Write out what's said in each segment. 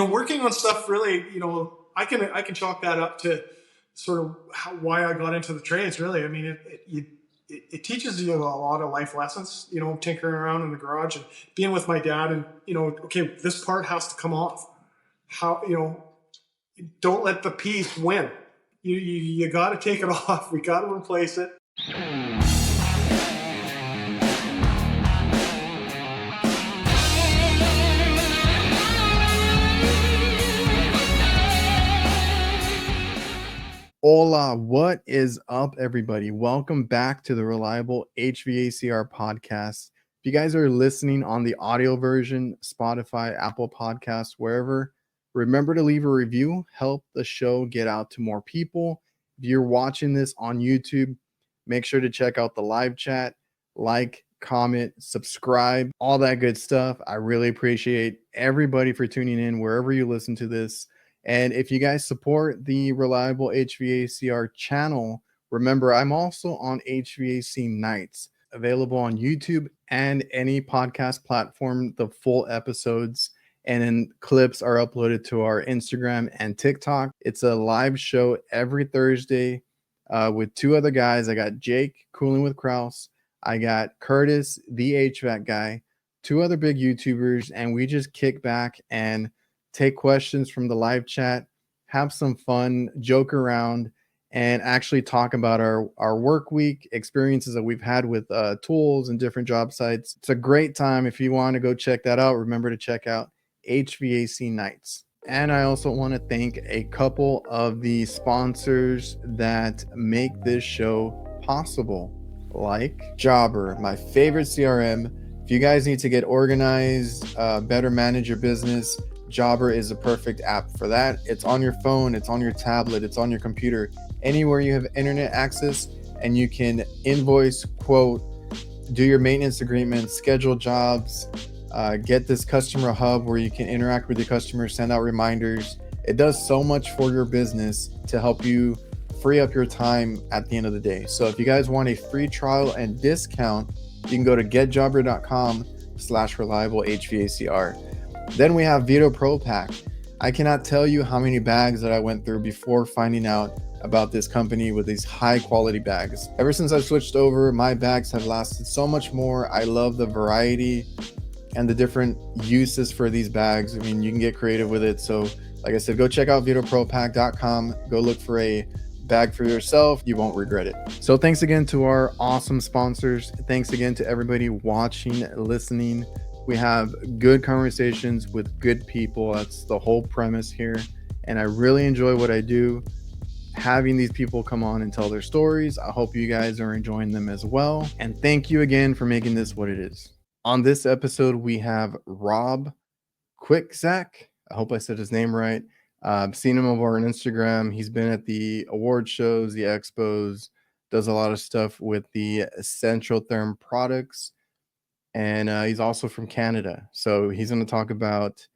working on stuff really, I can chalk that up to sort of why I got into the trades. Really, I mean, it teaches you a lot of life lessons. Tinkering around in the garage and being with my dad, and okay, this part has to come off. How don't let the piece win. You got to take it off. We got to replace it. Hola, what is up, everybody? Welcome back to the Reliable HVACR podcast. If you guys are listening on the audio version, Spotify, Apple Podcasts, wherever, remember to leave a review, help the show get out to more people. If you're watching this on YouTube, make sure to check out the live chat, like, comment, subscribe, all that good stuff. I really appreciate everybody for tuning in wherever you listen to this. And if you guys support the Reliable HVACR channel, remember, I'm also on HVAC Nights, available on YouTube and any podcast platform. The full episodes and then clips are uploaded to our Instagram and TikTok. It's a live show every Thursday with two other guys. I got Jake, Cooling with Kraus. I got Curtis, the HVAC guy, two other big YouTubers, and we just kick back and take questions from the live chat, have some fun, joke around, and actually talk about our work week experiences that we've had with tools and different job sites. It's a great time. If you want to go check that out, remember to check out HVAC Nights. And I also want to thank a couple of the sponsors that make this show possible, like Jobber, my favorite CRM. If you guys need to get organized, better manage your business, Jobber is a perfect app for that. It's on your phone, it's on your tablet, it's on your computer, anywhere you have internet access, and you can invoice, quote, do your maintenance agreements, schedule jobs, get this customer hub where you can interact with your customers, send out reminders. It does so much for your business to help you free up your time at the end of the day. So if you guys want a free trial and discount, you can go to getjobber.com/reliable HVACR. Then we have VETO Pro Pack. I cannot tell you how many bags that I went through before finding out about this company with these high quality bags. Ever since I switched over, my bags have lasted so much more. I love the variety and the different uses for these bags. I mean, you can get creative with it. So like I said, go check out VetoProPack.com. Go look for a bag for yourself. You won't regret it. So thanks again to our awesome sponsors. Thanks again to everybody watching, listening. We have good conversations with good people. That's the whole premise here. And I really enjoy what I do, having these people come on and tell their stories. I hope you guys are enjoying them as well. And thank you again for making this what it is. On this episode, we have Rob Kwiczak. I hope I said his name right. I've seen him over on Instagram. He's been at the award shows, the expos, does a lot of stuff with the Central Therm products. And he's also from Canada. So he's going to talk about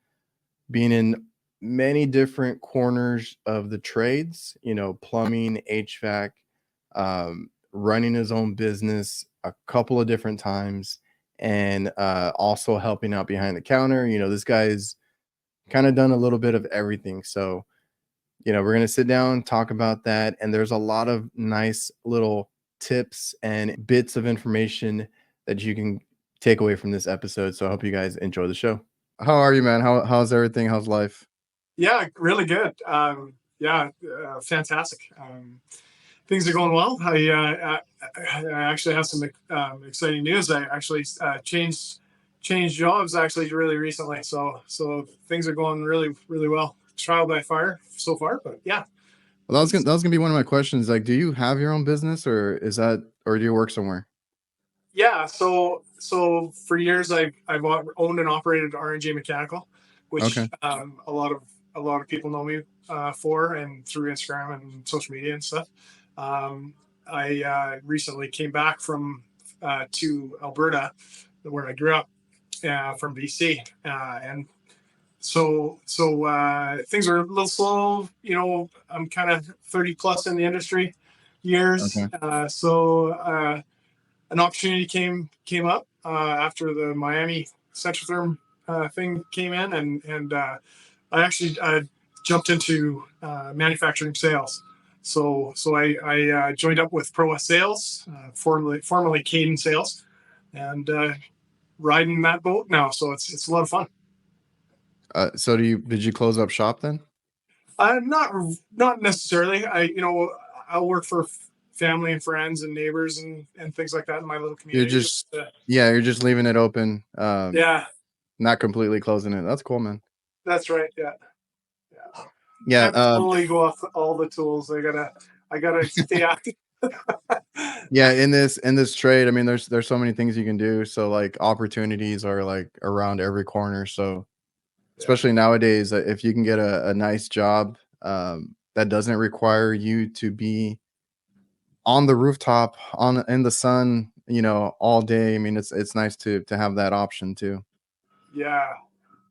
being in many different corners of the trades, plumbing, HVAC, running his own business a couple of different times, and also helping out behind the counter. This guy's kind of done a little bit of everything. So, we're going to sit down, talk about that. And there's a lot of nice little tips and bits of information that you can take away from this episode. So I hope you guys enjoy the show. How are you, man? How's everything? How's life? Yeah, really good. Fantastic. Things are going well. I actually have some exciting news. I actually changed jobs actually really recently. So things are going really, really well. Trial by fire so far, but yeah. Well, that was gonna be one of my questions. Like, do you have your own business, or do you work somewhere? Yeah, so for years I've owned and operated R&J Mechanical, which Okay. A lot of people know me for, and through Instagram and social media and stuff. I recently came back from to Alberta, where I grew up, from BC, and so things are a little slow. I'm kind of 30 plus in the industry years, Okay. An opportunity came up after the Miami Central Therm thing came in, and I actually jumped into manufacturing sales. So I joined up with ProS Sales, formerly Caden Sales, and riding that boat now. So it's a lot of fun. So did you close up shop then? Not necessarily. I'll work for family and friends and neighbors and things like that in my little You're community. just yeah, you're just leaving it open. Yeah, Not completely closing it. That's cool, man. that's right. Yeah, yeah. Yeah, Can't totally go off all the tools. I gotta stay active. yeah. In this trade, I mean, there's so many things you can do. So like opportunities are like around every corner. So Yeah, especially nowadays, if you can get a nice job that doesn't require you to be on the rooftop on in the sun, all day. I mean, it's nice to have that option too. yeah,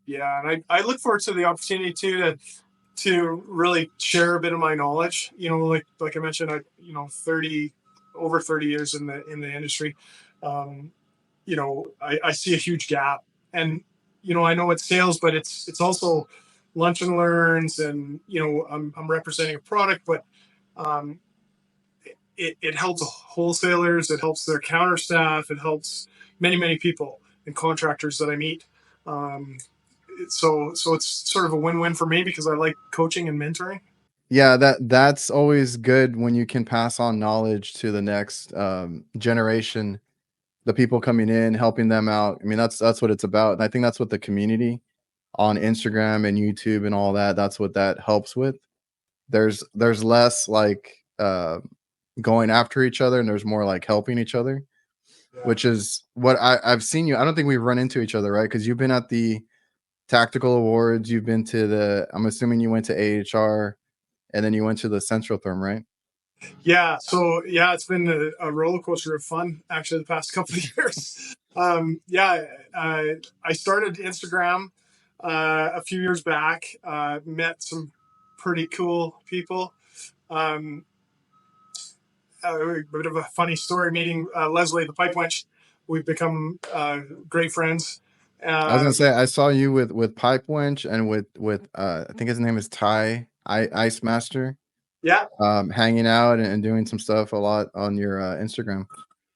yeah. And I look forward to the opportunity too to really share a bit of my knowledge. Like I mentioned, I 30 years in the industry. Um, I see a huge gap, and I know it's sales, but it's also lunch and learns, and I'm representing a product, but um, it helps wholesalers, it helps their counter staff, it helps many people and contractors that I meet. Um, so it's sort of a win-win for me because I like coaching and mentoring. Yeah, that's always good when you can pass on knowledge to the next generation, the people coming in, helping them out. I mean, that's what it's about, and I think that's what the community on Instagram and YouTube and all that. That's what that helps with. There's less like going after each other, and there's more like helping each other, Yeah. which is what I've seen you. I don't think we've run into each other, right? Because you've been at the tactical awards, you've been to the. I'm assuming you went to AHR, and then you went to the Central Therm, right? Yeah, so yeah, it's been a roller coaster of fun actually the past couple of years. Yeah, I started Instagram a few years back. Met some pretty cool people. Um, a bit of a funny story meeting Leslie the pipe wench. We've become great friends. I was Uh, gonna say I saw you with Pipe Wench and with I think his name is Ty Ice Master, yeah, hanging out and doing some stuff a lot on your Instagram.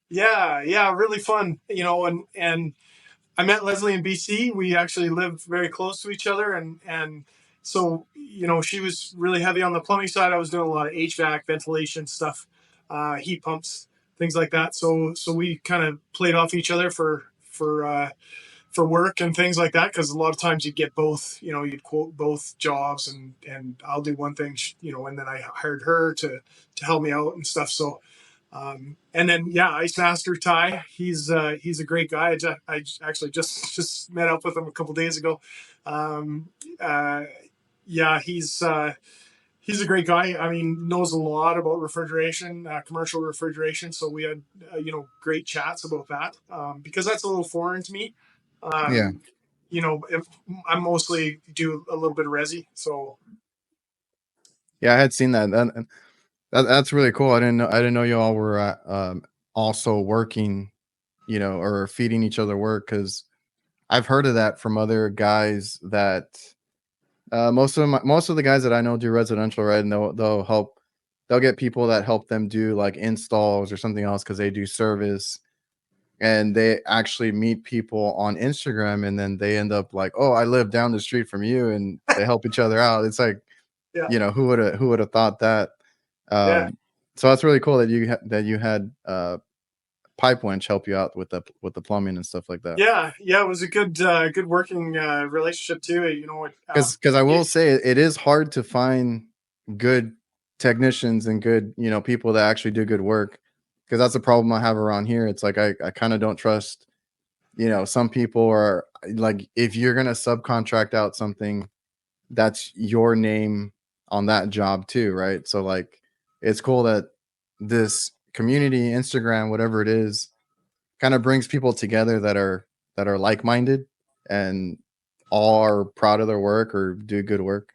yeah, really fun. And I met Leslie in BC. We actually lived very close to each other, and so she was really heavy on the plumbing side. I was doing a lot of HVAC, ventilation stuff, heat pumps, things like that. So we kind of played off each other for work and things like that, because a lot of times you'd get both. You'd quote both jobs, and I'll do one thing, and then I hired her to help me out and stuff. So and then yeah, Ice Master Ty, he's a great guy. I actually just met up with him a couple days ago. Um, uh, yeah, he's a great guy. I mean, knows a lot about refrigeration, commercial refrigeration. So we had great chats about that, because that's a little foreign to me. Yeah, Um, if I mostly do a little bit of resi, so yeah, I had seen that. That's really cool. I didn't know you all were also working, or feeding each other work, because I've heard of that from other guys that most of the guys that I know do residential, right? And they'll get people that help them do like installs or something else because they do service, and they actually meet people on Instagram, and then they end up like, oh, I live down the street from you, and they help each other out. It's like, yeah, who would have thought that? yeah. So that's really cool that you had Pipe Wench help you out with the plumbing and stuff like that. Yeah, it was a good working relationship too. Because I will say it is hard to find good technicians and good, people that actually do good work. Because that's a problem I have around here. It's like I kind of don't trust, some people are like, if you're gonna subcontract out something, that's your name on that job too, right? So like it's cool that this community, Instagram, whatever it is, kind of brings people together that are like-minded and all are proud of their work or do good work.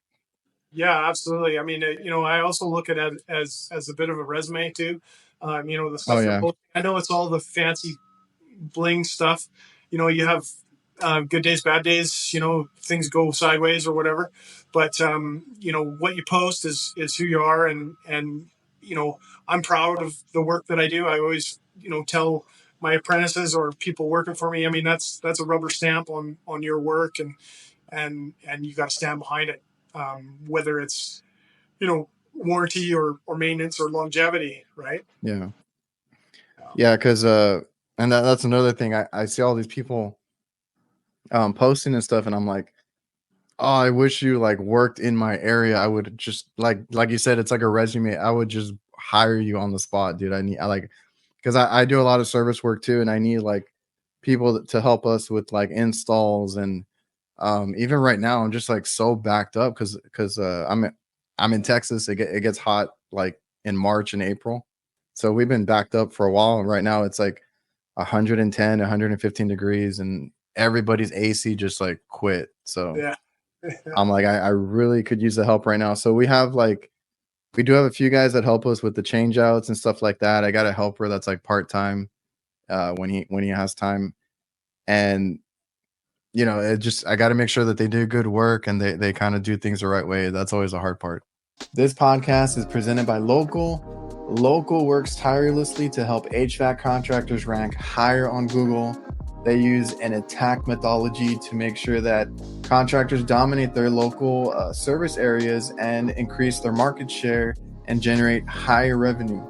Yeah, absolutely. I mean, I also look at it as a bit of a resume too. The Oh stuff you're yeah. posting. I know it's all the fancy bling stuff. You have good days, bad days, things go sideways or whatever. But, what you post is who you are. And, I'm proud of the work that I do. I always, tell my apprentices or people working for me, I mean, that's a rubber stamp on your work, and you got to stand behind it. Whether it's, warranty or maintenance or longevity, right? Yeah. Yeah. Cause, and that's another thing. I see all these people posting and stuff, and I'm like, oh, I wish you like worked in my area. I would just like you said, it's like a resume. I would just hire you on the spot, dude. I like, because I do a lot of service work too, and I need like people to help us with like installs. And even right now I'm just like so backed up because I'm in Texas. It gets hot like in March and April, so we've been backed up for a while, and right now it's like 110 115 degrees, and everybody's AC just like quit. So Yeah. I'm like, I really could use the help right now. So we do have a few guys that help us with the change outs and stuff like that. I got a helper that's like part-time when he has time. And it just, I got to make sure that they do good work and they kind of do things the right way. That's always the hard part. This podcast is presented by Local. Local works tirelessly to help HVAC contractors rank higher on Google. They use an attack methodology to make sure that contractors dominate their local service areas and increase their market share and generate higher revenue.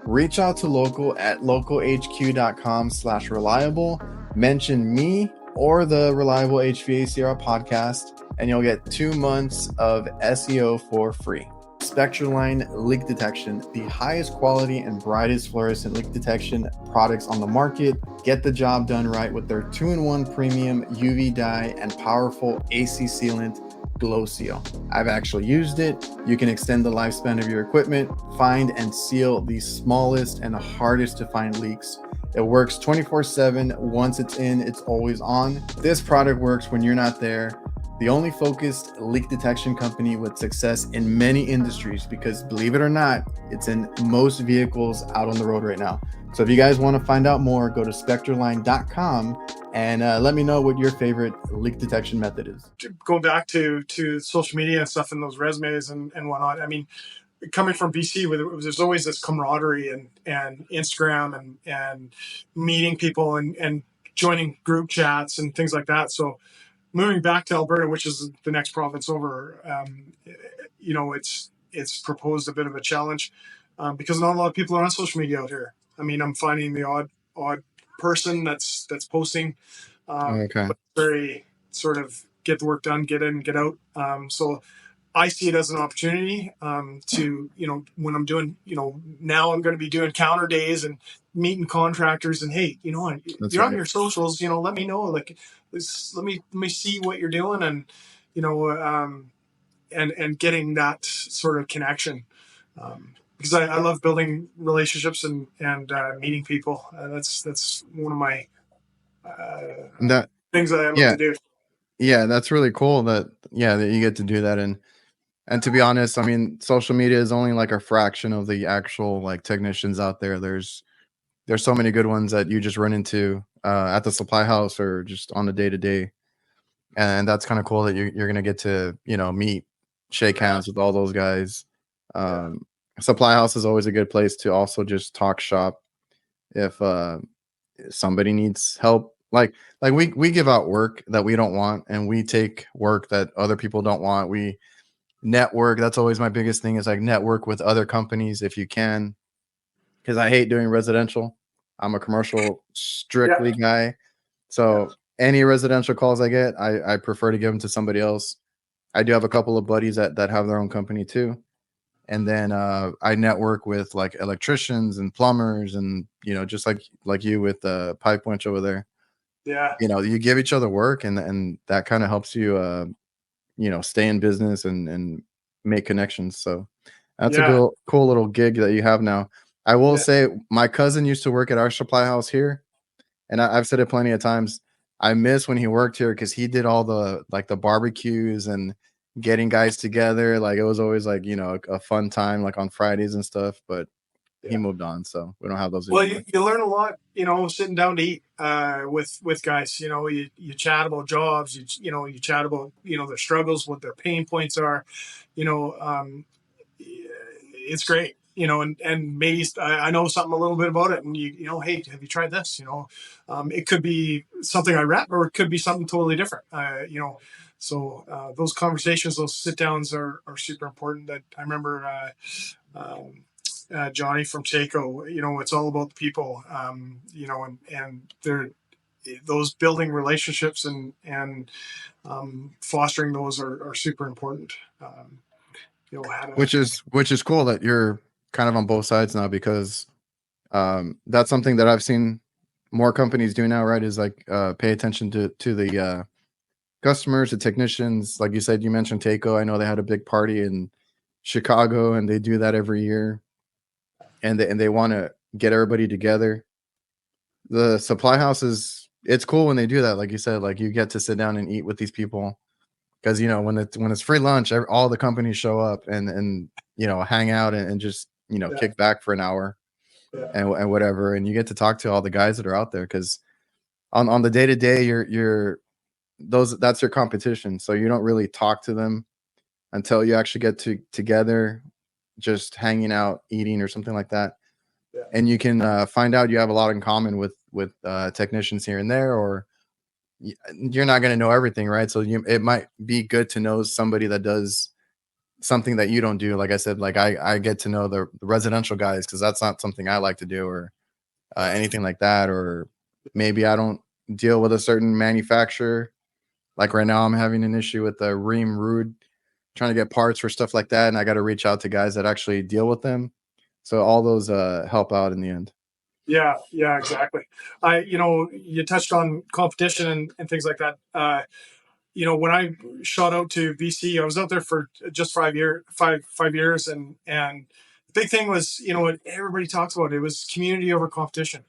Reach out to Local at localhq.com/reliable. Mention me or the Reliable HVACR podcast, and you'll get 2 months of SEO for free. SPECTROLINE leak detection, the highest quality and brightest fluorescent leak detection products on the market. Get the job done right with their 2-in-1 premium UV dye and powerful AC sealant Glow Seal. I've actually used it. You can extend the lifespan of your equipment, find and seal the smallest and hardest to find leaks. It works 24/7. Once it's in, it's always on. This product works when you're not there. The only focused leak detection company with success in many industries, because believe it or not, it's in most vehicles out on the road right now. So if you guys want to find out more, go to spectroline.com and let me know what your favorite leak detection method is. Going back to social media and stuff and those resumes and whatnot. I mean, coming from BC, there's always this camaraderie and Instagram and meeting people and joining group chats and things like that. So moving back to Alberta, which is the next province over, it's proposed a bit of a challenge because not a lot of people are on social media out here. I mean, I'm finding the odd person that's posting, Okay. but very sort of get the work done, get in, get out. So I see it as an opportunity to, when I'm doing, now I'm going to be doing counter days and meeting contractors, and hey, That's you're on right. your socials, let me know, like, let me see what you're doing, and and getting that sort of connection, because I love building relationships and meeting people. That's one of my That things that I love yeah, to do. yeah, that's really cool that you get to do that. And to be honest, I mean, social media is only like a fraction of the actual like technicians out there. There's so many good ones that you just run into at the supply house or just on a day to day. And that's kind of cool that you're gonna get to meet, shake hands with all those guys. Um, Supply house is always a good place to also just talk shop if somebody needs help. Like we give out work that we don't want, and we take work that other people don't want. We network. That's always my biggest thing, is like network with other companies if you can, because I hate doing residential. I'm a commercial Yeah, strictly guy. yeah, So any residential calls I get, I prefer to give them to somebody else. I do have a couple of buddies that have their own company too. And then I network with like electricians and plumbers, and just like you with the pipe winch over there. yeah, You give each other work, and that kind of helps you stay in business and make connections. So that's a yeah, cool little gig that you have now. I will yeah, say my cousin used to work at our supply house here, and I've said it plenty of times. I miss when he worked here because he did all the like the barbecues and getting guys together. Like it was always like a fun time, like on Fridays and stuff. But he moved on, so we don't have those Well, anymore. you learn a lot, sitting down to eat with guys. You chat about jobs. You chat about their struggles, what their pain points are. You know, it's great. And maybe I know something a little bit about it, and hey, have you tried this? It could be something I rep, or it could be something totally different. So those conversations, those sit downs are super important. That I remember. Johnny from Chaco, it's all about the people, and they're those building relationships and fostering those are super important. Which is cool that you're kind of on both sides now, because that's something that I've seen more companies do now, right? Is like pay attention to the customers, the technicians. Like you said, you mentioned Taco. I know they had a big party in Chicago, and they do that every year, and they want to get everybody together. The supply houses, it's cool when they do that. Like you said, like you get to sit down and eat with these people, because when it's free lunch, all the companies show up and hang out and just Yeah, kick back for an hour yeah, and whatever, and you get to talk to all the guys that are out there, because on the day to day, you're that's your competition, so you don't really talk to them until you actually get together, just hanging out, eating or something like that, yeah, and you can find out you have a lot in common with technicians here and there, or you're not going to know everything, right? So it might be good to know somebody that does something that you don't do. Like I said, like I get to know the residential guys, because that's not something I like to do, or anything like that. Or maybe I don't deal with a certain manufacturer. Like right now, I'm having an issue with the Ream Rude, trying to get parts for stuff like that, and I got to reach out to guys that actually deal with them. So all those help out in the end. yeah, exactly. You touched on competition and things like that. When I shot out to BC, I was out there for just 5 years, and the big thing was, what everybody talks about. It was community over competition.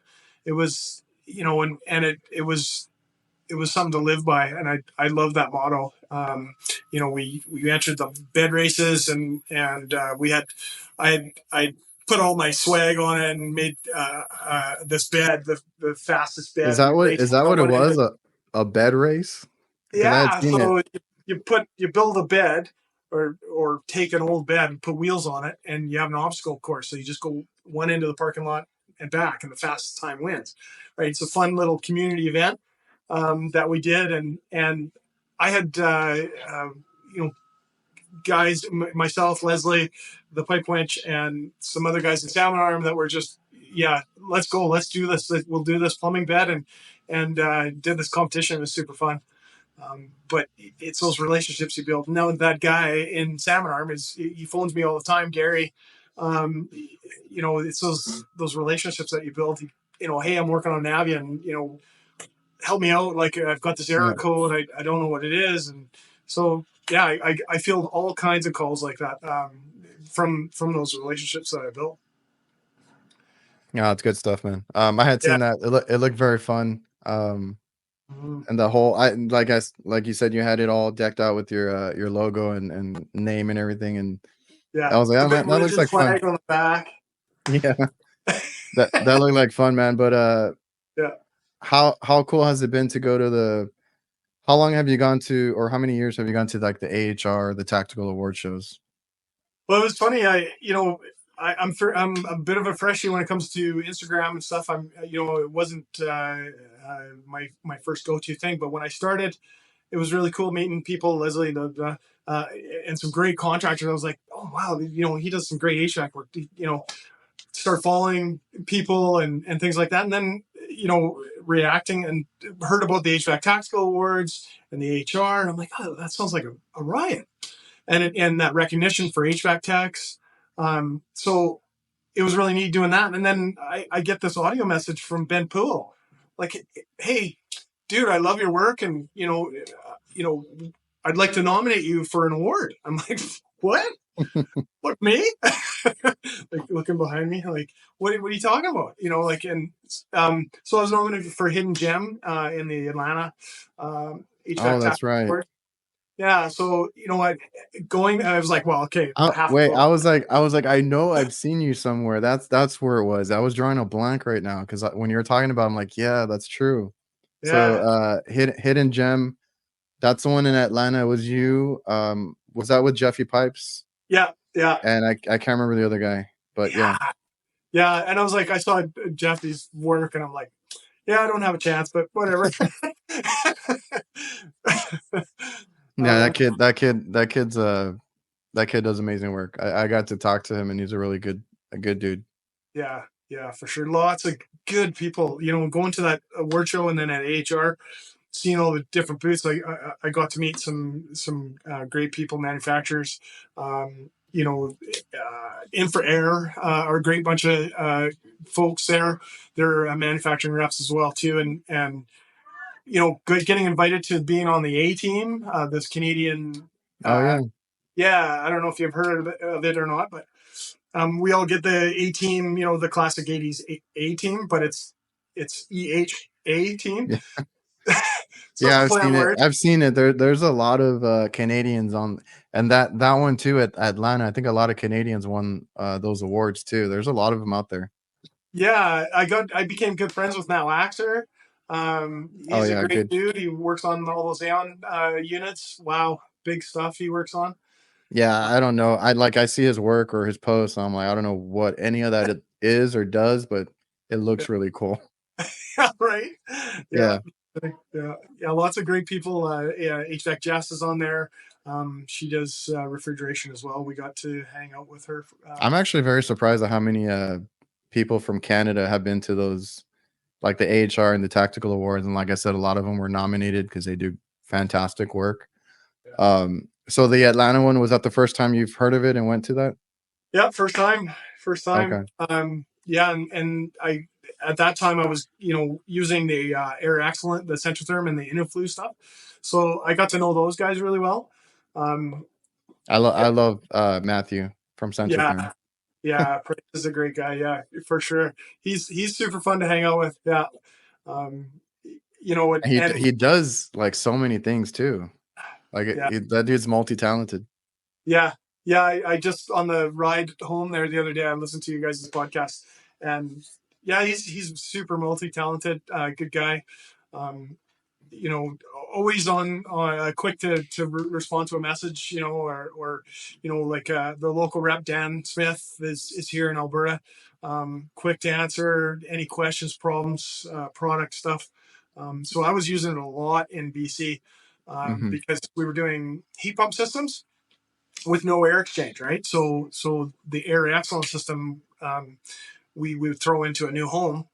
It was, and it was something to live by, and I love that motto. We entered the bed races, and I put all my swag on it and made this bed the fastest Is bed. that We what raced is that I what it went was? into A bed race? Because I had Yeah, seen it. so you build a bed, or take an old bed and put wheels on it, and you have an obstacle course. So you just go one end of the parking lot and back, and the fastest time wins. Right? It's a fun little community event that we did, and I had you know guys, myself, Leslie, the pipe winch, and some other guys in Salmon Arm that were just, yeah, let's go, let's do this, we'll do this plumbing bed, and did this competition. It was super fun. But it's those relationships you build. Now that guy in Salmon Arm he phones me all the time, Gary. It's those relationships that you build. Hey, I'm working on NAVIEN. Help me out. Like, I've got this error Yeah. code. I don't know what it is, and so yeah, I feel all kinds of calls like that from those relationships that I built. Yeah, it's good stuff, man. I had Yeah. seen that. It looked very fun. Mhm. And the whole, like you said, you had it all decked out with your logo and name and everything, and Yeah. I was like, The oh big man, that looks rigid like fun. flag on the back. Yeah, that looked like fun, man. But Yeah. how cool has it been to go to the? How long have you gone to, or how many years have you gone to like the AHR, the tactical award shows? Well, it was funny. I'm a bit of a freshie when it comes to Instagram and stuff. It wasn't my first go to thing, but when I started, it was really cool meeting people, Leslie, uh, and some great contractors. I was like, oh wow, he does some great HVAC work. Start following people and things like that, and then reacting, and heard about the HVAC Tactical Awards and the HR, and I'm like, oh, that sounds like a riot, and that recognition for HVAC techs. So it was really neat doing that, and then I get this audio message from Ben Poole, like, hey, dude, I love your work, and I'd like to nominate you for an award. I'm like, what? What, me? Like, looking behind me, like, what are you talking about? And so I was nominated for Hidden Gem in the Atlanta Oh, HVAC that's Tactical right. Award. Yeah. So, you know what, I was like, well, okay, I have to Wait, go. I was like, I know I've seen you somewhere. That's where it was. I was drawing a blank right now because when you were talking about, it, I'm like, yeah, that's true. So, Yeah. Hidden Gem, that's the one in Atlanta. It was you. Was that with Jeffy Pipes? Yeah. Yeah. And I can't remember the other guy, but yeah, Yeah. Yeah. And I was like, I saw Jeffy's work and I'm like, yeah, I don't have a chance, but whatever. yeah, that kid does amazing work. I got to talk to him, and he's a good dude. Yeah, yeah, for sure. Lots of good people. Going to that award show and then at HR, seeing all the different booths. Like I got to meet some great people, manufacturers. Infra Air are a great bunch of folks there. They're manufacturing reps as well too, and good getting invited to being on the A team. This Canadian. Oh Uh, yeah, yeah, I don't know if you've heard of it or not, but we all get the A team, the classic '80s A team, but it's EHA team. yeah, So it's yeah. a I've play on seen it. words. I've seen it. There's a lot of Canadians on, and that one too at Atlanta. I think a lot of Canadians won those awards too. There's a lot of them out there. Yeah, I became good friends with Matt Laxer. Oh He's a yeah, great good. dude. He works on all those Aeon units. Wow, big stuff he works on. Yeah, I don't know. I see his work or his posts. And I'm like, I don't know what any of that it is or does, but it looks really cool. Yeah, right. Yeah, Yeah, yeah, yeah. Lots of great people. Yeah, HVAC Jess is on there. She does refrigeration as well. We got to hang out with her. I'm actually very surprised at how many people from Canada have been to those, like the AHR and the tactical awards. And like I said, a lot of them were nominated because they do fantastic work. Yeah. So the Atlanta one, was that the first time you've heard of it and went to that? Yeah, first time, first time. Okay. Yeah, and I at that time I was using the Air Excellent, the Centrotherm, and the Iniflu stuff, so I got to know those guys really well. Um, I love Matthew from yeah, Centrotherm. yeah, Price is a great guy. Yeah, for sure. He's super fun to hang out with. Yeah, um, and He does like so many things too. Like yeah, that dude's multi-talented. yeah, yeah. I just on the ride home there the other day, I listened to you guys' podcast, and yeah, he's super multi talented, good guy. Um, you know, always on quick to respond to a message, or like the local rep Dan Smith is here in Alberta. Quick to answer any questions, problems, product stuff. So I was using it a lot in BC Hmm. because we were doing heat pump systems with no air exchange, right? So the air excellence system we would throw into a new home,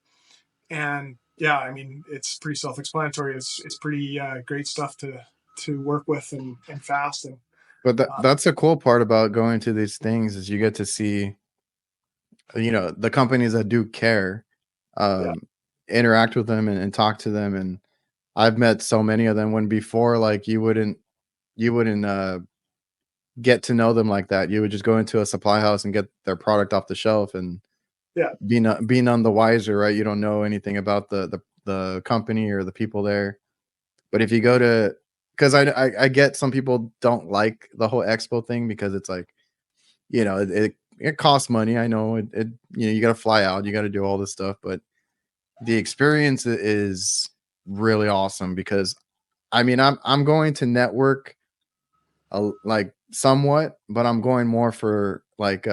and yeah, I mean it's pretty self-explanatory. It's pretty great stuff to work with and fast and But uh, that's the cool part about going to these things is you get to see, the companies that do care, yeah, um, interact with them and talk to them. And I've met so many of them when before, like you wouldn't get to know them like that. You would just go into a supply house and get their product off the shelf and yeah, be none the wiser, right? You don't know anything about the company or the people there. But if you go to, because I get some people don't like the whole expo thing because it's like, it costs money. I know you got to fly out, you got to do all this stuff, but the experience is really awesome because I mean I'm going to network like somewhat, but I'm going more for like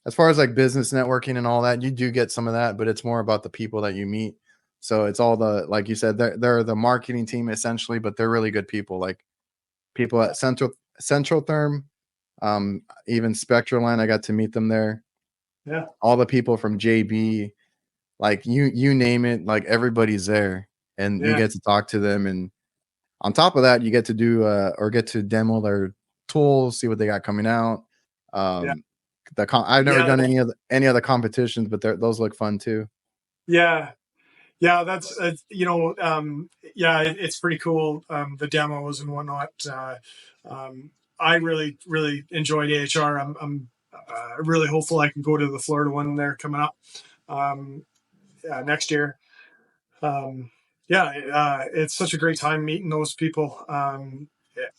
as far as like business networking and all that, you do get some of that, but it's more about the people that you meet. So it's all the, like you said, they're the marketing team essentially, but they're really good people. Like people at Central Therm, even SPECTROLINE, I got to meet them there. yeah, All the people from JB, like you name it, like everybody's there, and you yeah, get to talk to them. And on top of that, you get to do or get to demo their tools, see what they got coming out. yeah, Um, I've never yeah, done any other competitions, but those look fun too. yeah. Yeah, that's yeah, it's pretty cool. The demos and whatnot. I really enjoyed AHR. I'm really hopeful I can go to the Florida one there coming up next year. Um, yeah, it's such a great time meeting those people.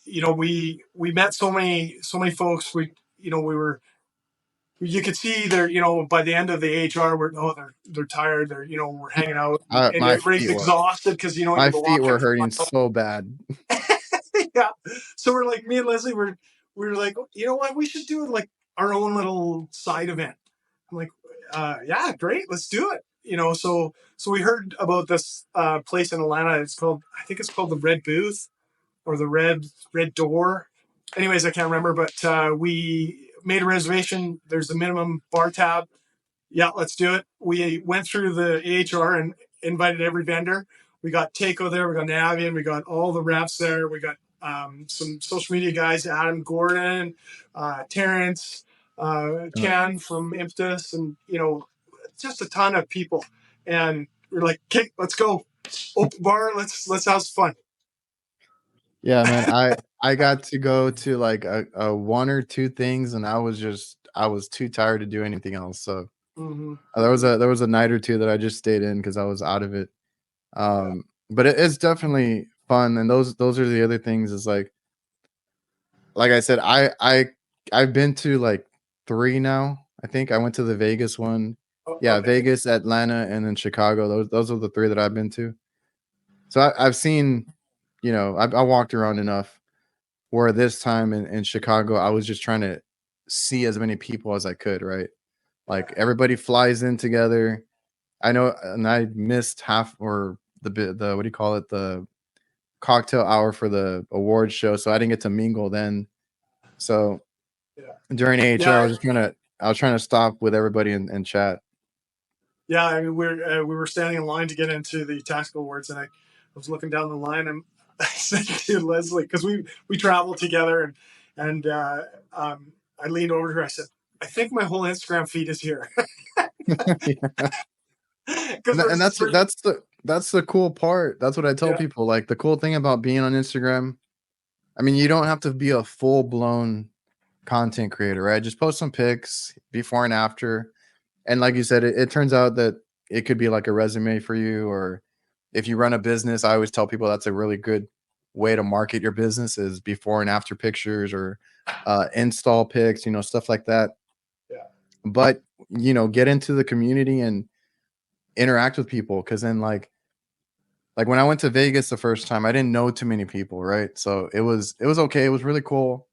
you know, we met so many folks. You could see they're, you know, by the end of the HR, they're tired. They're, you know, we're hanging out, and My everybody's feet were exhausted because, you know, my you've feet walked were every hurting mile. so bad. Yeah. So we're like, me and Leslie we're like, you know what, we should do like our own little side event. I'm like, yeah, great, let's do it. You know, so we heard about this place in Atlanta. I think it's called the Red Booth or the Red Door. Anyways, I can't remember, but we made a reservation. There's a minimum bar tab. Yeah, let's do it. We went through the AHR and invited every vendor. We got Takeo there. We got NAVIEN. We got all the reps there. We got some social media guys, Adam Gordon, Terrence, Uh, Chan from Impetus, and, you know, just a ton of people. And we're like, okay, let's go. Open bar. Let's have some fun. Yeah, man. I got to go to like a one or two things, and I was too tired to do anything else. So Mm-hmm. there was a night or two that I just stayed in because I was out of it. Yeah. But it's definitely fun, and those are the other things. Is like I said, I've been to like three now. I think I went to the Vegas one. Yeah, Okay. Vegas, Atlanta, and then Chicago. Those are the three that I've been to. So I've seen, you know, I walked around enough. Where this time in Chicago, I was just trying to see as many people as I could, right? Yeah. Like everybody flies in together. I know, and I missed half or the what do you call it? The cocktail hour for the awards show, so I didn't get to mingle then. So Yeah. during AHR, Yeah. I was trying to stop with everybody and chat. Yeah, I mean, we were standing in line to get into the tactical awards, and I was looking down the line, and I said to Leslie, because we traveled together, and I leaned over to her. I said, I think my whole Instagram feed is here. Yeah. Because And that's the cool part. That's what I tell yeah, people. Like the cool thing about being on Instagram, I mean, you don't have to be a full blown content creator, right? Just post some pics before and after. And like you said, it turns out that it could be like a resume for you, or if you run a business, I always tell people that's a really good way to market your business is before and after pictures or install pics, you know, stuff like that. yeah, But, you know, get into the community and interact with people. Cause then like when I went to Vegas the first time, I didn't know too many people, right? So it was okay. It was really cool.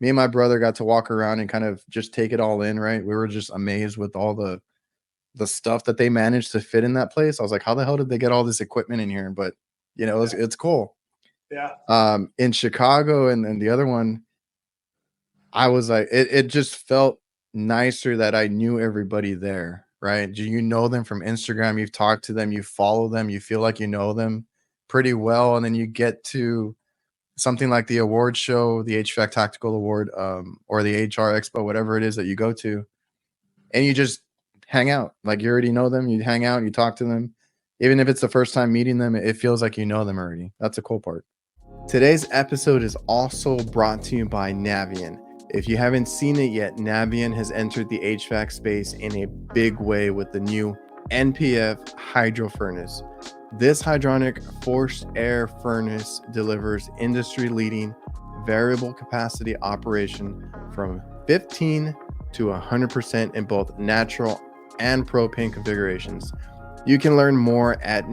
Me and my brother got to walk around and kind of just take it all in, right? We were just amazed with all the stuff that they managed to fit in that place. I was like, how the hell did they get all this equipment in here? But you know, yeah, it's cool. yeah, In Chicago and the other one, I was like, it just felt nicer that I knew everybody there, right? You know them from Instagram, you've talked to them, you follow them, you feel like you know them pretty well, and then you get to something like the award show, the HVAC Tactical Award, or the HR Expo, whatever it is that you go to, and you just hang out. Like you already know them, you hang out, you talk to them. Even if it's the first time meeting them, it feels like you know them already. That's a cool part. Today's episode is also brought to you by NAVIEN. If you haven't seen it yet, NAVIEN has entered the HVAC space in a big way with the new NPF hydro furnace. This hydronic forced air furnace delivers industry-leading variable capacity operation from 15 to 100% in both natural and propane configurations. You can learn more at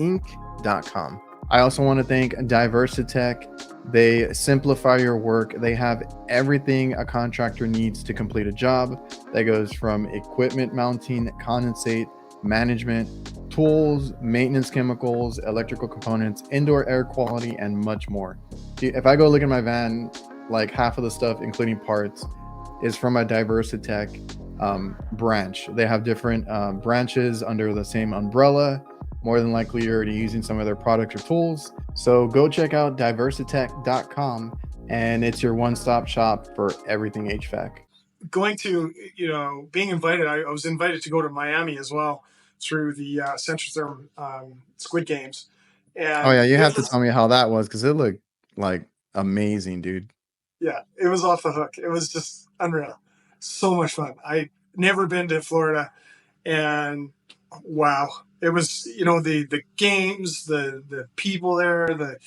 navieninc.com. I also want to thank DIVERSITECH. They simplify your work. They have everything a contractor needs to complete a job. That goes from equipment mounting, condensate, management, tools, maintenance chemicals, electrical components, indoor air quality, and much more. If I go look at my van, like half of the stuff, including parts, is from a DIVERSITECH branch. They have different branches under the same umbrella. More than likely, you're already using some of their products or tools. So go check out DIVERSITECH.com, and it's your one-stop shop for everything HVAC. going to, you know, being invited. I was invited to go to Miami as well through the Centrotherm Squid Games, Oh and yeah, you it have to was, tell me how that was because it looked like amazing, dude. yeah, it was off the hook. It was just unreal. So much fun. I never been to Florida, and wow. it was, the games, the people there,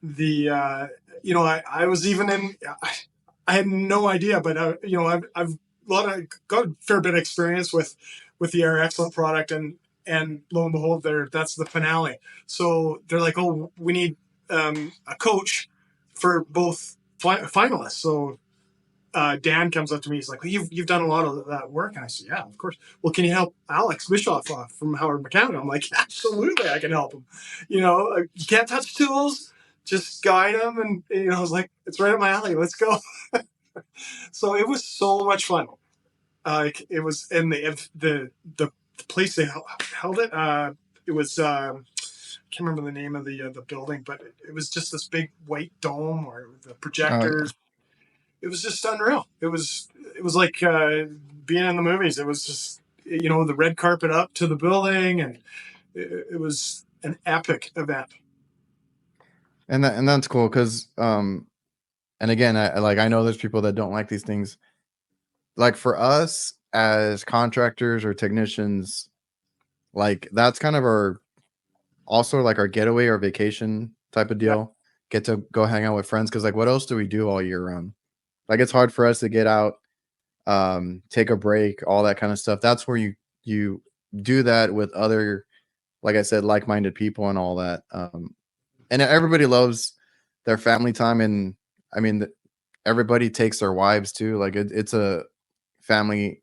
I was even in. I had no idea, but I've got a fair bit of experience with the Air Excellent product, and lo and behold, that's the finale. So they're like, oh, we need a coach for both finalists. So Dan comes up to me. He's like, well, you've done a lot of that work. And I said, yeah, of course. Well, can you help Alex Bischoff from Howard Mechanical? I'm like, absolutely, I can help him. You can't touch tools, just guide him. And, I was like, it's right up my alley. Let's go. So it was so much fun. It was in the place they held it. It was, I can't remember the name of the building, but it was just this big white dome or the projectors. It was just unreal. It was like being in the movies. It was just the red carpet up to the building, and it was an epic event. And that's cool because and again, I know there's people that don't like these things. Like for us as contractors or technicians, like that's kind of our getaway or vacation type of deal. Yeah. Get to go hang out with friends because like what else do we do all year round? Like it's hard for us to get out, take a break, all that kind of stuff. That's where you do that with other, like I said, like-minded people and all that. And everybody loves their family time, and I mean, everybody takes their wives too. Like it's a family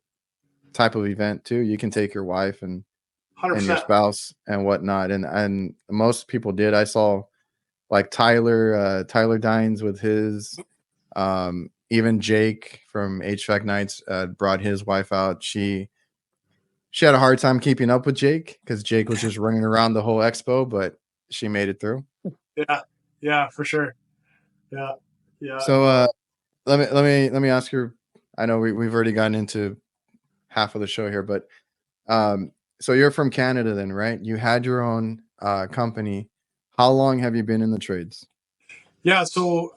type of event too. You can take your wife and 100%. your spouse and whatnot, and most people did. I saw like Tyler Dines with his. Even Jake from HVAC Nights brought his wife out. She had a hard time keeping up with Jake because Jake was just running around the whole expo, but she made it through. Yeah, for sure. Yeah. So let me ask you. I know we've already gotten into half of the show here, but so you're from Canada then, right? You had your own company. How long have you been in the trades? Yeah, so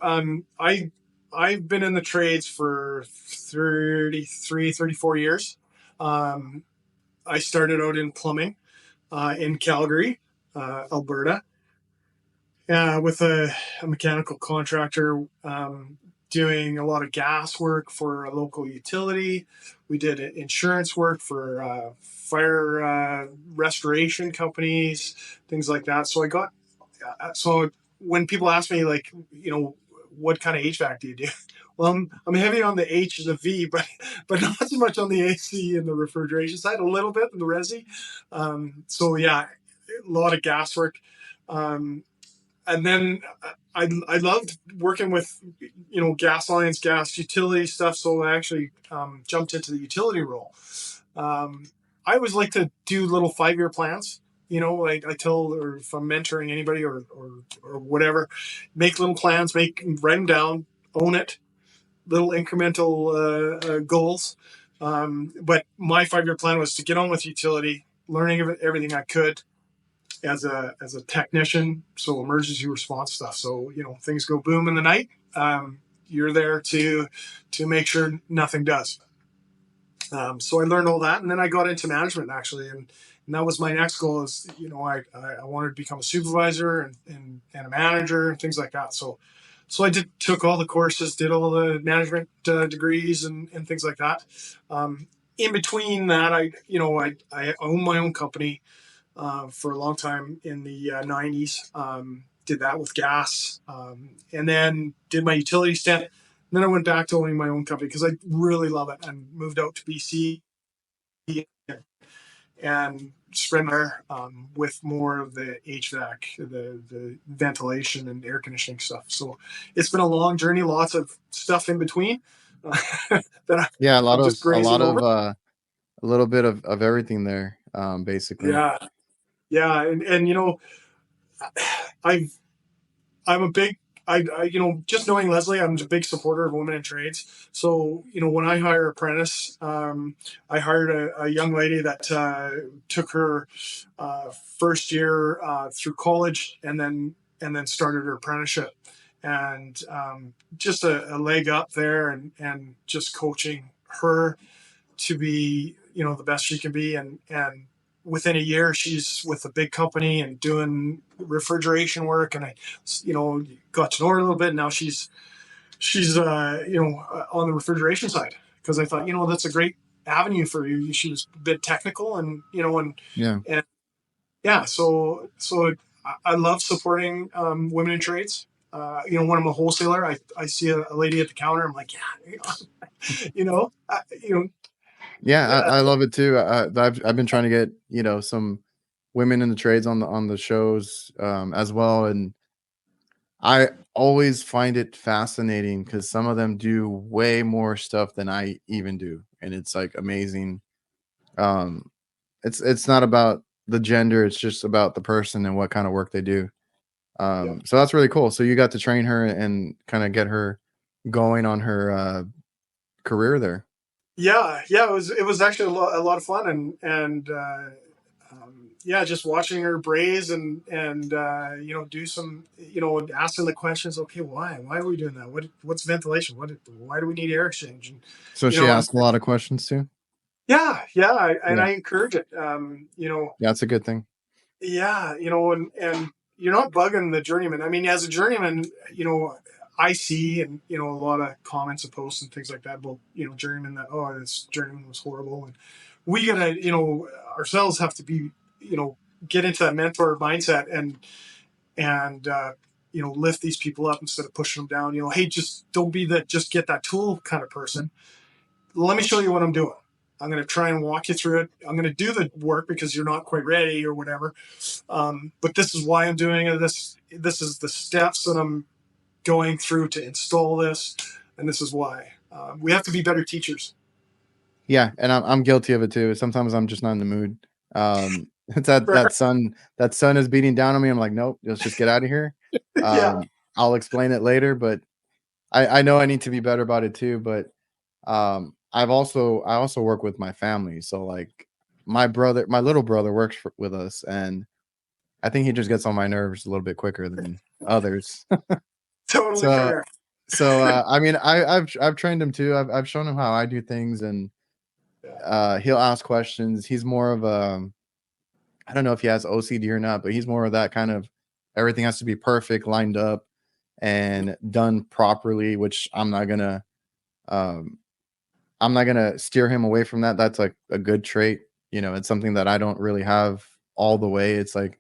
I've been in the trades for 33, 34 years. I started out in plumbing in Calgary, Alberta, with a mechanical contractor, doing a lot of gas work for a local utility. We did insurance work for fire restoration companies, things like that. So when people ask me, like, what kind of HVAC do you do? Well, I'm heavy on the H and the V, but not so much on the AC and the refrigeration side. A little bit in the resi. So yeah, a lot of gas work. And then I loved working with gas lines, gas utility stuff. So I actually jumped into the utility role. I always like to do little 5-year plans. Like I tell, or if I'm mentoring anybody or whatever, make little plans, write them down, own it, little incremental goals. But my 5-year plan was to get on with utility, learning everything I could as a technician. So emergency response stuff. So things go boom in the night. You're there to make sure nothing does. So I learned all that, and then I got into management actually, and that was my next goal. Is I wanted to become a supervisor and a manager and things like that. So I took all the courses, did all the management degrees and things like that. In between that, I owned my own company for a long time in the 90s. Did that with gas, and then did my utility stint. Then I went back to owning my own company because I really love it, and moved out to BC and spread there with more of the HVAC, the ventilation and air conditioning stuff. So it's been a long journey, lots of stuff in between. That Yeah, over. A little bit of everything there, basically. Yeah, and I've I'm a big just knowing Leslie, I'm a big supporter of women in trades. So when I hire apprentice, I hired a young lady that took her first year through college, and then started her apprenticeship, and just a leg up there, and just coaching her to be the best she can be, and within a year, she's with a big company and doing refrigeration work. And I, got to know her a little bit. Now she's on the refrigeration side, because I thought, that's a great avenue for you. She was a bit technical, and Yeah. and yeah, so I love supporting women in trades. When I'm a wholesaler, I see a lady at the counter. I'm like, yeah, you know, I, you know, Yeah, uh, I love it too. I've been trying to get, some women in the trades on the shows as well, and I always find it fascinating because some of them do way more stuff than I even do, and it's like amazing. Um, it's not about the gender; it's just about the person and what kind of work they do. yeah, So that's really cool. So you got to train her and kind of get her going on her career there. yeah. It was actually a lot of fun, and yeah, just watching her braise and do some, asking the questions. Okay, why are we doing that? What's ventilation? Why do we need air exchange? And So you she know, asked a lot of questions too. yeah, and Yeah, I encourage it. that's a good thing. Yeah, and you're not bugging the journeyman. I mean, as a journeyman, I see, and a lot of comments and posts and things like that about journeyman, that, oh, this journeyman was horrible, and we gotta, ourselves have to be, get into that mentor mindset, and lift these people up instead of pushing them down. Hey, just don't be that just get that tool kind of person. Let me show you what I'm doing. I'm going to try and walk you through it. I'm going to do the work because you're not quite ready or whatever. But this is why I'm doing it. This is the steps that I'm going through to install this, and this is why. We have to be better teachers. Yeah, and I'm guilty of it too. Sometimes I'm just not in the mood. It's that sun is beating down on me. I'm like, nope, let's just get out of here. Yeah, I'll explain it later, but I know I need to be better about it too. But I also work with my family, so like my little brother works with us, and I think he just gets on my nerves a little bit quicker than others. totally so fair. I mean, I've trained him too. I've shown him how I do things, and Yeah, he'll ask questions. He's more of a I don't know if he has OCD or not, but he's more of that kind of everything has to be perfect, lined up, and done properly, which um I'm not gonna steer him away from that. That's like a good trait. It's something that I don't really have all the way. It's like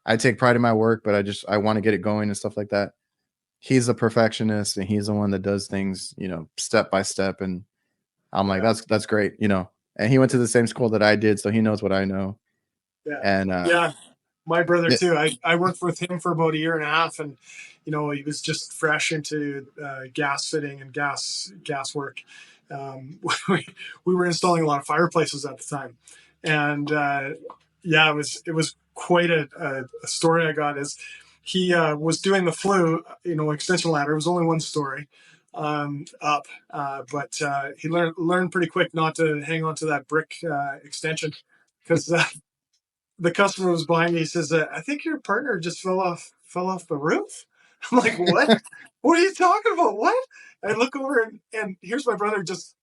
I take pride in my work, but I want to get it going and stuff like that. He's a perfectionist and he's the one that does things, step by step. And I'm like, yeah, that's great. And he went to the same school that I did, so he knows what I know. yeah, And yeah. My brother yeah, too. I worked with him for about a year and a half, and he was just fresh into gas fitting and gas work. Um, we, we were installing a lot of fireplaces at the time, and yeah, it was quite a story I got. Is he was doing the flue, extension ladder. It was only one story up, but he learned pretty quick not to hang on to that brick extension, because the customer was behind me. He says, "I think your partner just fell off the roof." I'm like, "What? What are you talking about? What?" I look over, and here's my brother just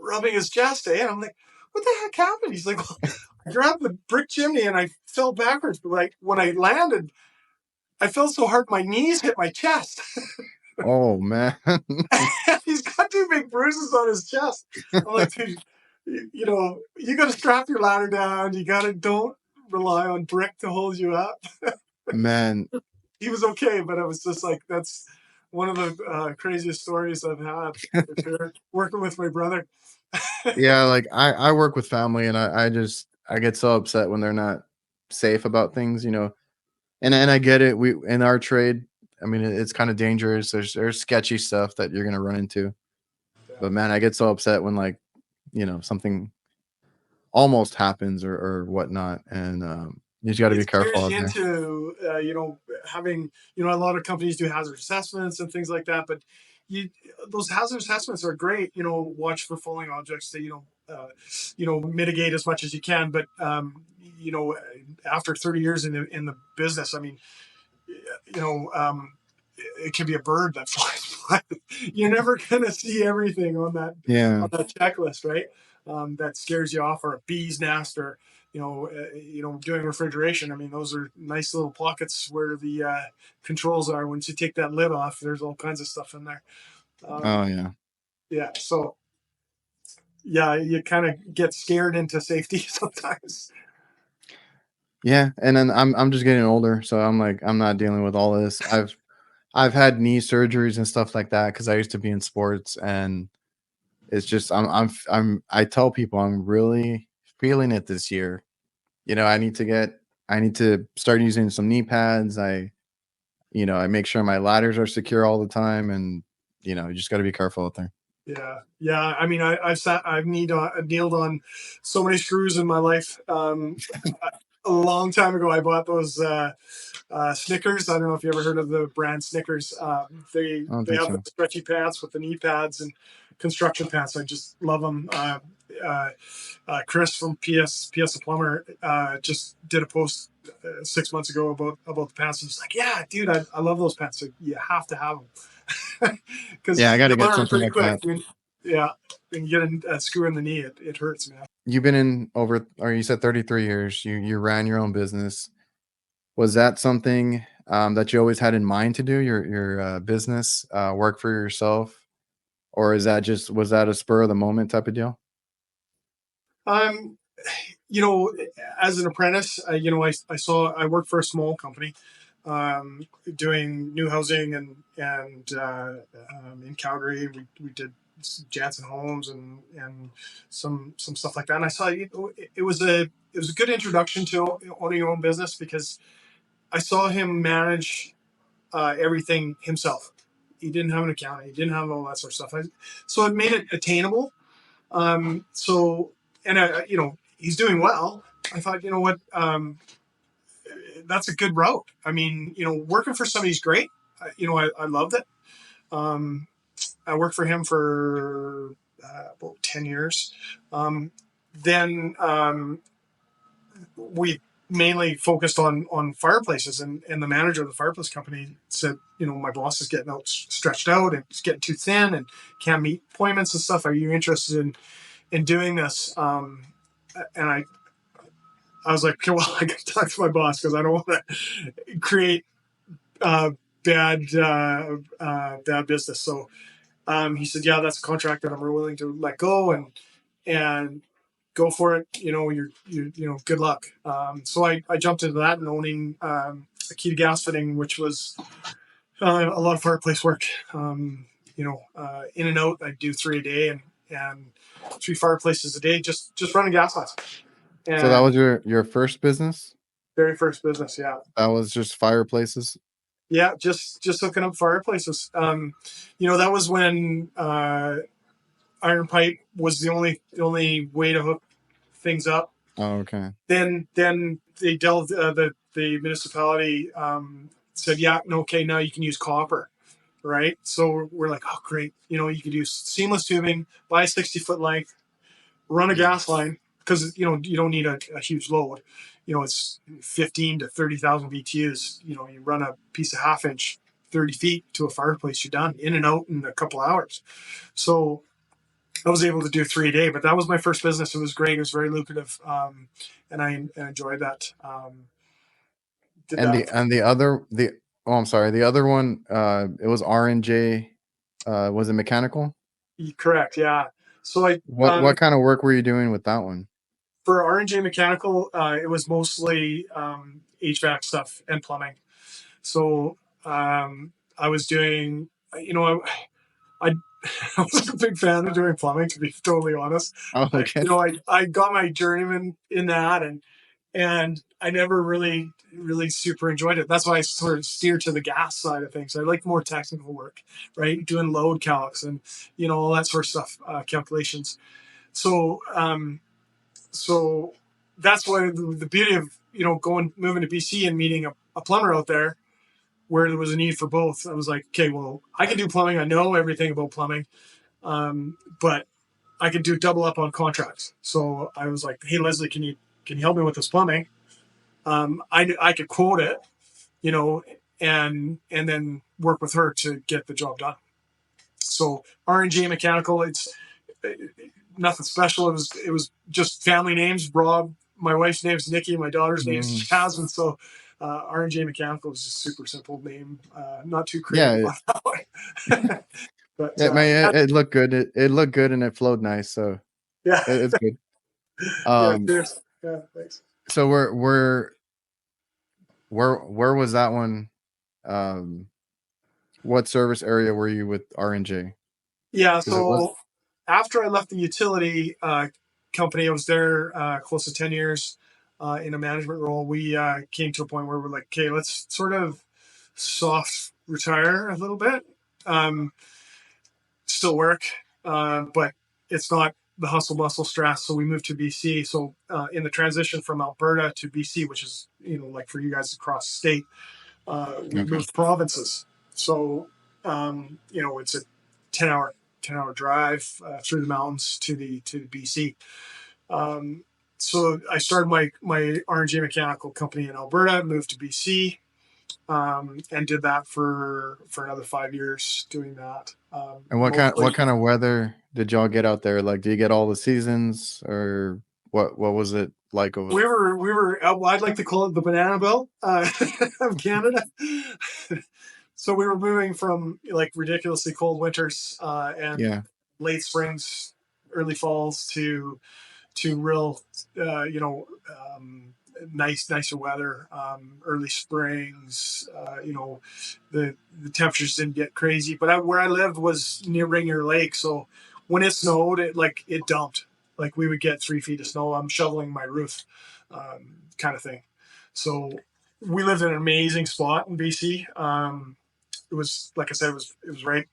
rubbing his chest. And I'm like, "What the heck happened?" He's like, "Well, I grabbed the brick chimney and I fell backwards. But like when I landed, I fell so hard my knees hit my chest." oh man. He's got two big bruises on his chest. I'm like, "Dude, you got to strap your ladder down. You got to don't rely on brick to hold you up." Man, He was okay, but I was just like, that's one of the craziest stories I've had, for sure. Working with my brother. yeah, like I work with family and I get so upset when they're not safe about things. And I get it. We in our trade, I mean it's kind of dangerous. There's sketchy stuff that you're gonna run into. Yeah. But man, I get so upset when like, something almost happens or whatnot. And you just gotta It be careful scares out you there. into, having, a lot of companies do hazard assessments and things like that. But you, those hazard assessments are great. Watch for falling objects to, mitigate as much as you can. But, you know, after 30 years in the business, I mean, you know, it can be a bird that flies by. You're never gonna see everything on that Yeah. on that checklist, right? That scares you off, or a bee's nest, or doing refrigeration. I mean, those are nice little pockets where the controls are. Once you take that lid off, there's all kinds of stuff in there. Oh yeah. Yeah. So yeah, you kind of get scared into safety sometimes. Yeah, and then I'm just getting older, so I'm like I'm not dealing with all this. I've had knee surgeries and stuff like that because I used to be in sports, and it's just I tell people I'm really feeling it this year. I need to start using some knee pads. I make sure my ladders are secure all the time, and you just got to be careful out there. Yeah, yeah. I mean, I've kneeled on so many screws in my life. A long time ago, I bought those Snickers. I don't know if you ever heard of the brand Snickers. I don't They think have the so. stretchy pants with the knee pads and construction pants. I just love them. Uh, Chris from PS the plumber just did a post 6 months ago about the pants. And it's like, yeah, dude, I love those pants. So you have to have them Yeah, I because got you to get learn something pretty like quick. that. Yeah, when you get a screw in the knee, it hurts, man. You've been in over, or you said 33 years. You ran your own business. Was that something that you always had in mind to do? Your business, work for yourself, or was that a spur of the moment type of deal? Um, you know, as an apprentice, I worked for a small company, doing new housing and in Calgary. We did Jansen Homes and some stuff like that. And I saw it was a good introduction to owning your own business because I saw him manage everything himself. He didn't have an accountant. He didn't have all that sort of stuff. So it made it attainable. So and he's doing well. I thought, you know what, that's a good route. I mean, working for somebody's great. I loved it. Um, I worked for him for about 10 years. Then we mainly focused on fireplaces, and the manager of the fireplace company said, my boss is getting stretched out and it's getting too thin and can't meet appointments and stuff. Are you interested in doing this? And I was like, okay, well, I got to talk to my boss because I don't want to create uh, bad business. So he said, yeah, that's a contract that I'm willing to let go and go for it. Good luck. So I jumped into that and owning a key to gas fitting, which was a lot of fireplace work. In and out, I do 3 a day and 3 fireplaces a day, just running gas lines. So that And was your first business? very first business, yeah. That was just fireplaces? Yeah, just hooking up fireplaces. That was when iron pipe was the only way to hook things up. Oh, okay. Then they delved the municipality said, yeah, no, okay, now you can use copper, right? So we're like, oh great, you could use seamless tubing, buy a 60-foot length, run a Yeah. gas line because you don't need a huge load. It's 15 to 30,000 BTUs. You run a piece of 1/2 inch 30 feet to a fireplace, you're done, in and out in a couple hours. So I was able to do 3 a day, but that was my first business. It was great. It was very lucrative, and I enjoyed that. Did And that. the other the oh, I'm sorry. The other one, it was R&J. Was it mechanical? Correct, yeah. So What kind of work were you doing with that one? for R&J Mechanical, it was mostly HVAC stuff and plumbing. So I was doing, I I wasn't a big fan of doing plumbing, to be totally honest. Oh, I, okay. you know, I, I got my journeyman in that, and I never really super enjoyed it. That's why I sort of steered to the gas side of things. I like more technical work, right? Doing load calcs and all that sort of stuff, calculations. So so that's why the beauty of moving to BC and meeting a plumber out there where there was a need for both. I was like, okay, well, I can do plumbing. I know everything about plumbing, but I could do double up on contracts. So I was like, hey, Leslie, can you help me with this plumbing? I could quote it, you know, and then work with her to get the job done. So R&J Mechanical, it's nothing special. It was just family names, Rob, my wife's name's Nikki, my daughter's name's Mm. Jasmine. So R&J Mechanical is just super simple name, not too creative Yeah, on that one. But yeah, man, it looked good. It looked good and it flowed nice, so yeah, it's good. yeah, Um, cheers. Yeah, thanks. so where was that one? Um, what service area were you with R&J? Yeah, Because it was so after I left the utility company, I was there close to 10 years in a management role. We came to a point where we're like, okay, let's sort of soft retire a little bit. Um, Still work, but it's not the hustle bustle stress. So we moved to BC. So in the transition from Alberta to BC, which is, like for you guys across the state, we okay. moved provinces. So it's a 10 hour drive through the mountains to the BC. So I started my R&J mechanical company in Alberta, moved to BC, and did that for another 5 years doing that. And Mostly, what kind of weather did y'all get out there? Like, do you get all the seasons, or what was it like over? we were well, I'd like to call it the banana belt of Canada. So we were moving from like ridiculously cold winters and Yeah, late springs, early falls to real, nicer weather, early springs. The temperatures didn't get crazy, but where I lived was near Rainier Lake, so when it snowed, it dumped. Like we would get 3 feet of snow. I'm shoveling my roof, kind of thing. So we lived in an amazing spot in BC. It was, like I said, it was right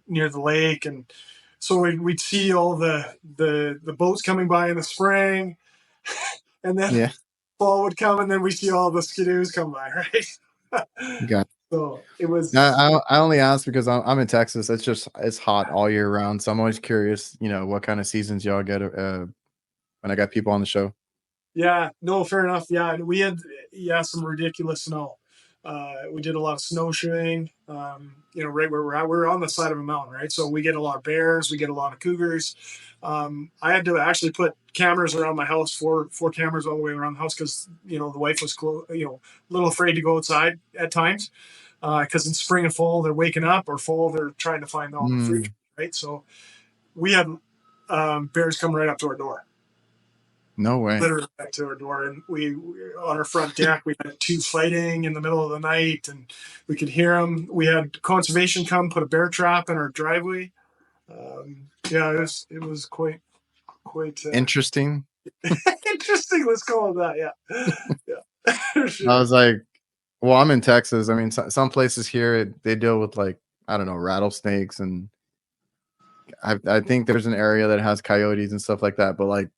near the lake, and so we'd see all the boats coming by in the spring, and then yeah, fall would come, and then we see all the skidoos come by, right? got. So it was, I only asked because I'm in Texas. It's hot all year round, so I'm always curious. What kind of seasons y'all get when I got people on the show. yeah, no, fair enough. Yeah, and we had, yeah, some ridiculous snow. We did a lot of snowshoeing. Right where we're at, we're on the side of a mountain, right? So we get a lot of bears, we get a lot of cougars. I had to actually put cameras around my house, four cameras all the way around the house, because the wife was a little afraid to go outside at times, because in spring and fall they're waking up, or fall they're trying to find all the fruit, Mm, right? So we had bears come right up to our door, no way. literally back to our door, and we on our front deck we had two fighting in the middle of the night, and we could hear them. We had conservation come put a bear trap in our driveway. Yeah, it was quite Interesting. interesting. Let's call it that. Yeah, yeah, for I sure. was like, well, I'm in Texas. I mean, some places here they deal with, like, I don't know, rattlesnakes, and I think there's an area that has coyotes and stuff like that. But, like,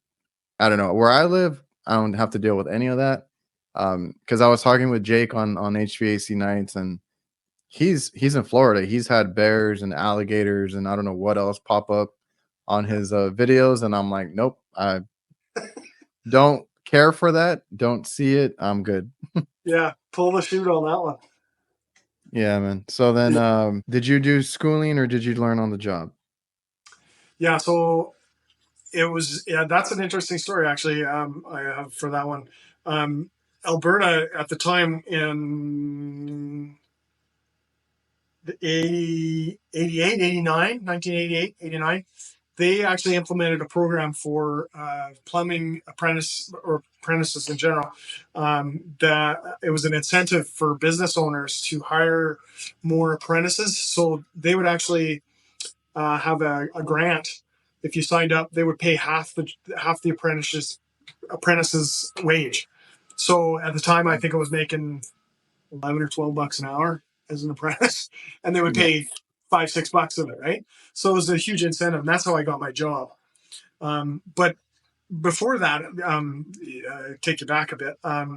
I don't know, where I live, I don't have to deal with any of that. Because I was talking with Jake on HVAC nights, and he's in Florida. He's had bears and alligators and I don't know what else pop up on his videos, and I'm like, nope, I don't care for that. Don't see it. I'm good. Yeah, pull the chute on that one. Yeah, man. So then, did you do schooling or did you learn on the job? Yeah, so it was, yeah, that's an interesting story actually. I have for that one. Alberta at the time in the 80, 88, 89, 1988, 89, they actually implemented a program for plumbing apprentices in general. That it was an incentive for business owners to hire more apprentices. So they would actually have a grant. If you signed up, they would pay half the apprentice's wage. So at the time, I think I was making 11 or 12 bucks an hour as an apprentice, and they would Yeah. pay $5-6 of it, right? So it was a huge incentive, and that's how I got my job. But before that, take you back a bit. I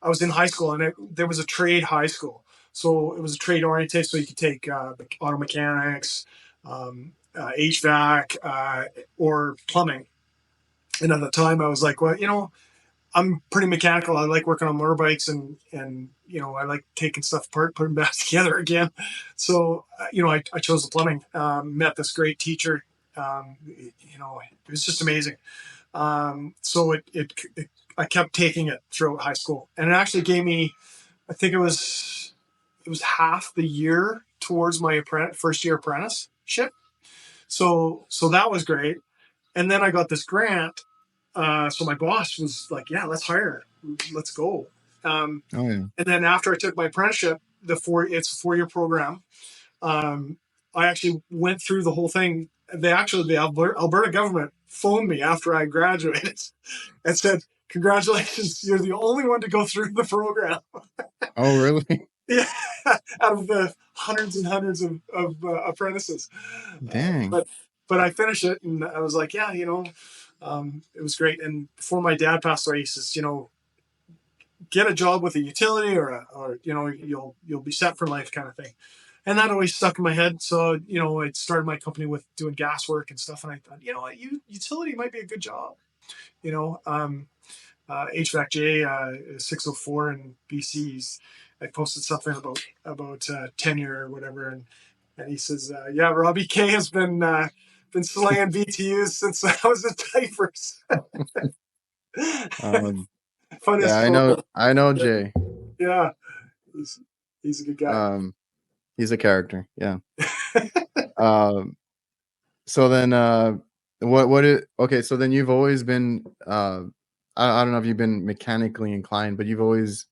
was in high school, and there was a trade high school, so it was a trade oriented. So you could take auto mechanics, HVAC, or plumbing. And at the time, I was like, well, I'm pretty mechanical. I like working on motorbikes, and I like taking stuff apart, putting back together again. So I chose the plumbing. Met this great teacher It was just amazing. So I kept taking it throughout high school, and it actually gave me, I think it was half the year towards my first year apprenticeship. So that was great. And then I got this grant. So my boss was like, "Yeah, let's hire her. Let's go." Um, Oh yeah. and then after I took my apprenticeship, it's a 4-year program. Um, I actually went through the whole thing. The Alberta government phoned me after I graduated and said, "Congratulations, you're the only one to go through the program." Oh really? Yeah, out of the hundreds and hundreds of apprentices. Dang. But I finished it, and I was like, yeah, it was great. And before my dad passed away, he says, get a job with a utility, or you'll be set for life, kind of thing. And that always stuck in my head. So I started my company with doing gas work and stuff, and I thought, utility might be a good job. You know, HVAC 604 in BC's. I posted something about tenure or whatever, and he says, "Yeah, Robbie K has been slaying BTUs since I was in diapers." Um, yeah, Funniest I story. know. I know Jay. Yeah, he's he's a good guy. He's a character. Yeah. Um, so then, okay, so then you've always been, I don't know if you've been mechanically inclined, but you've always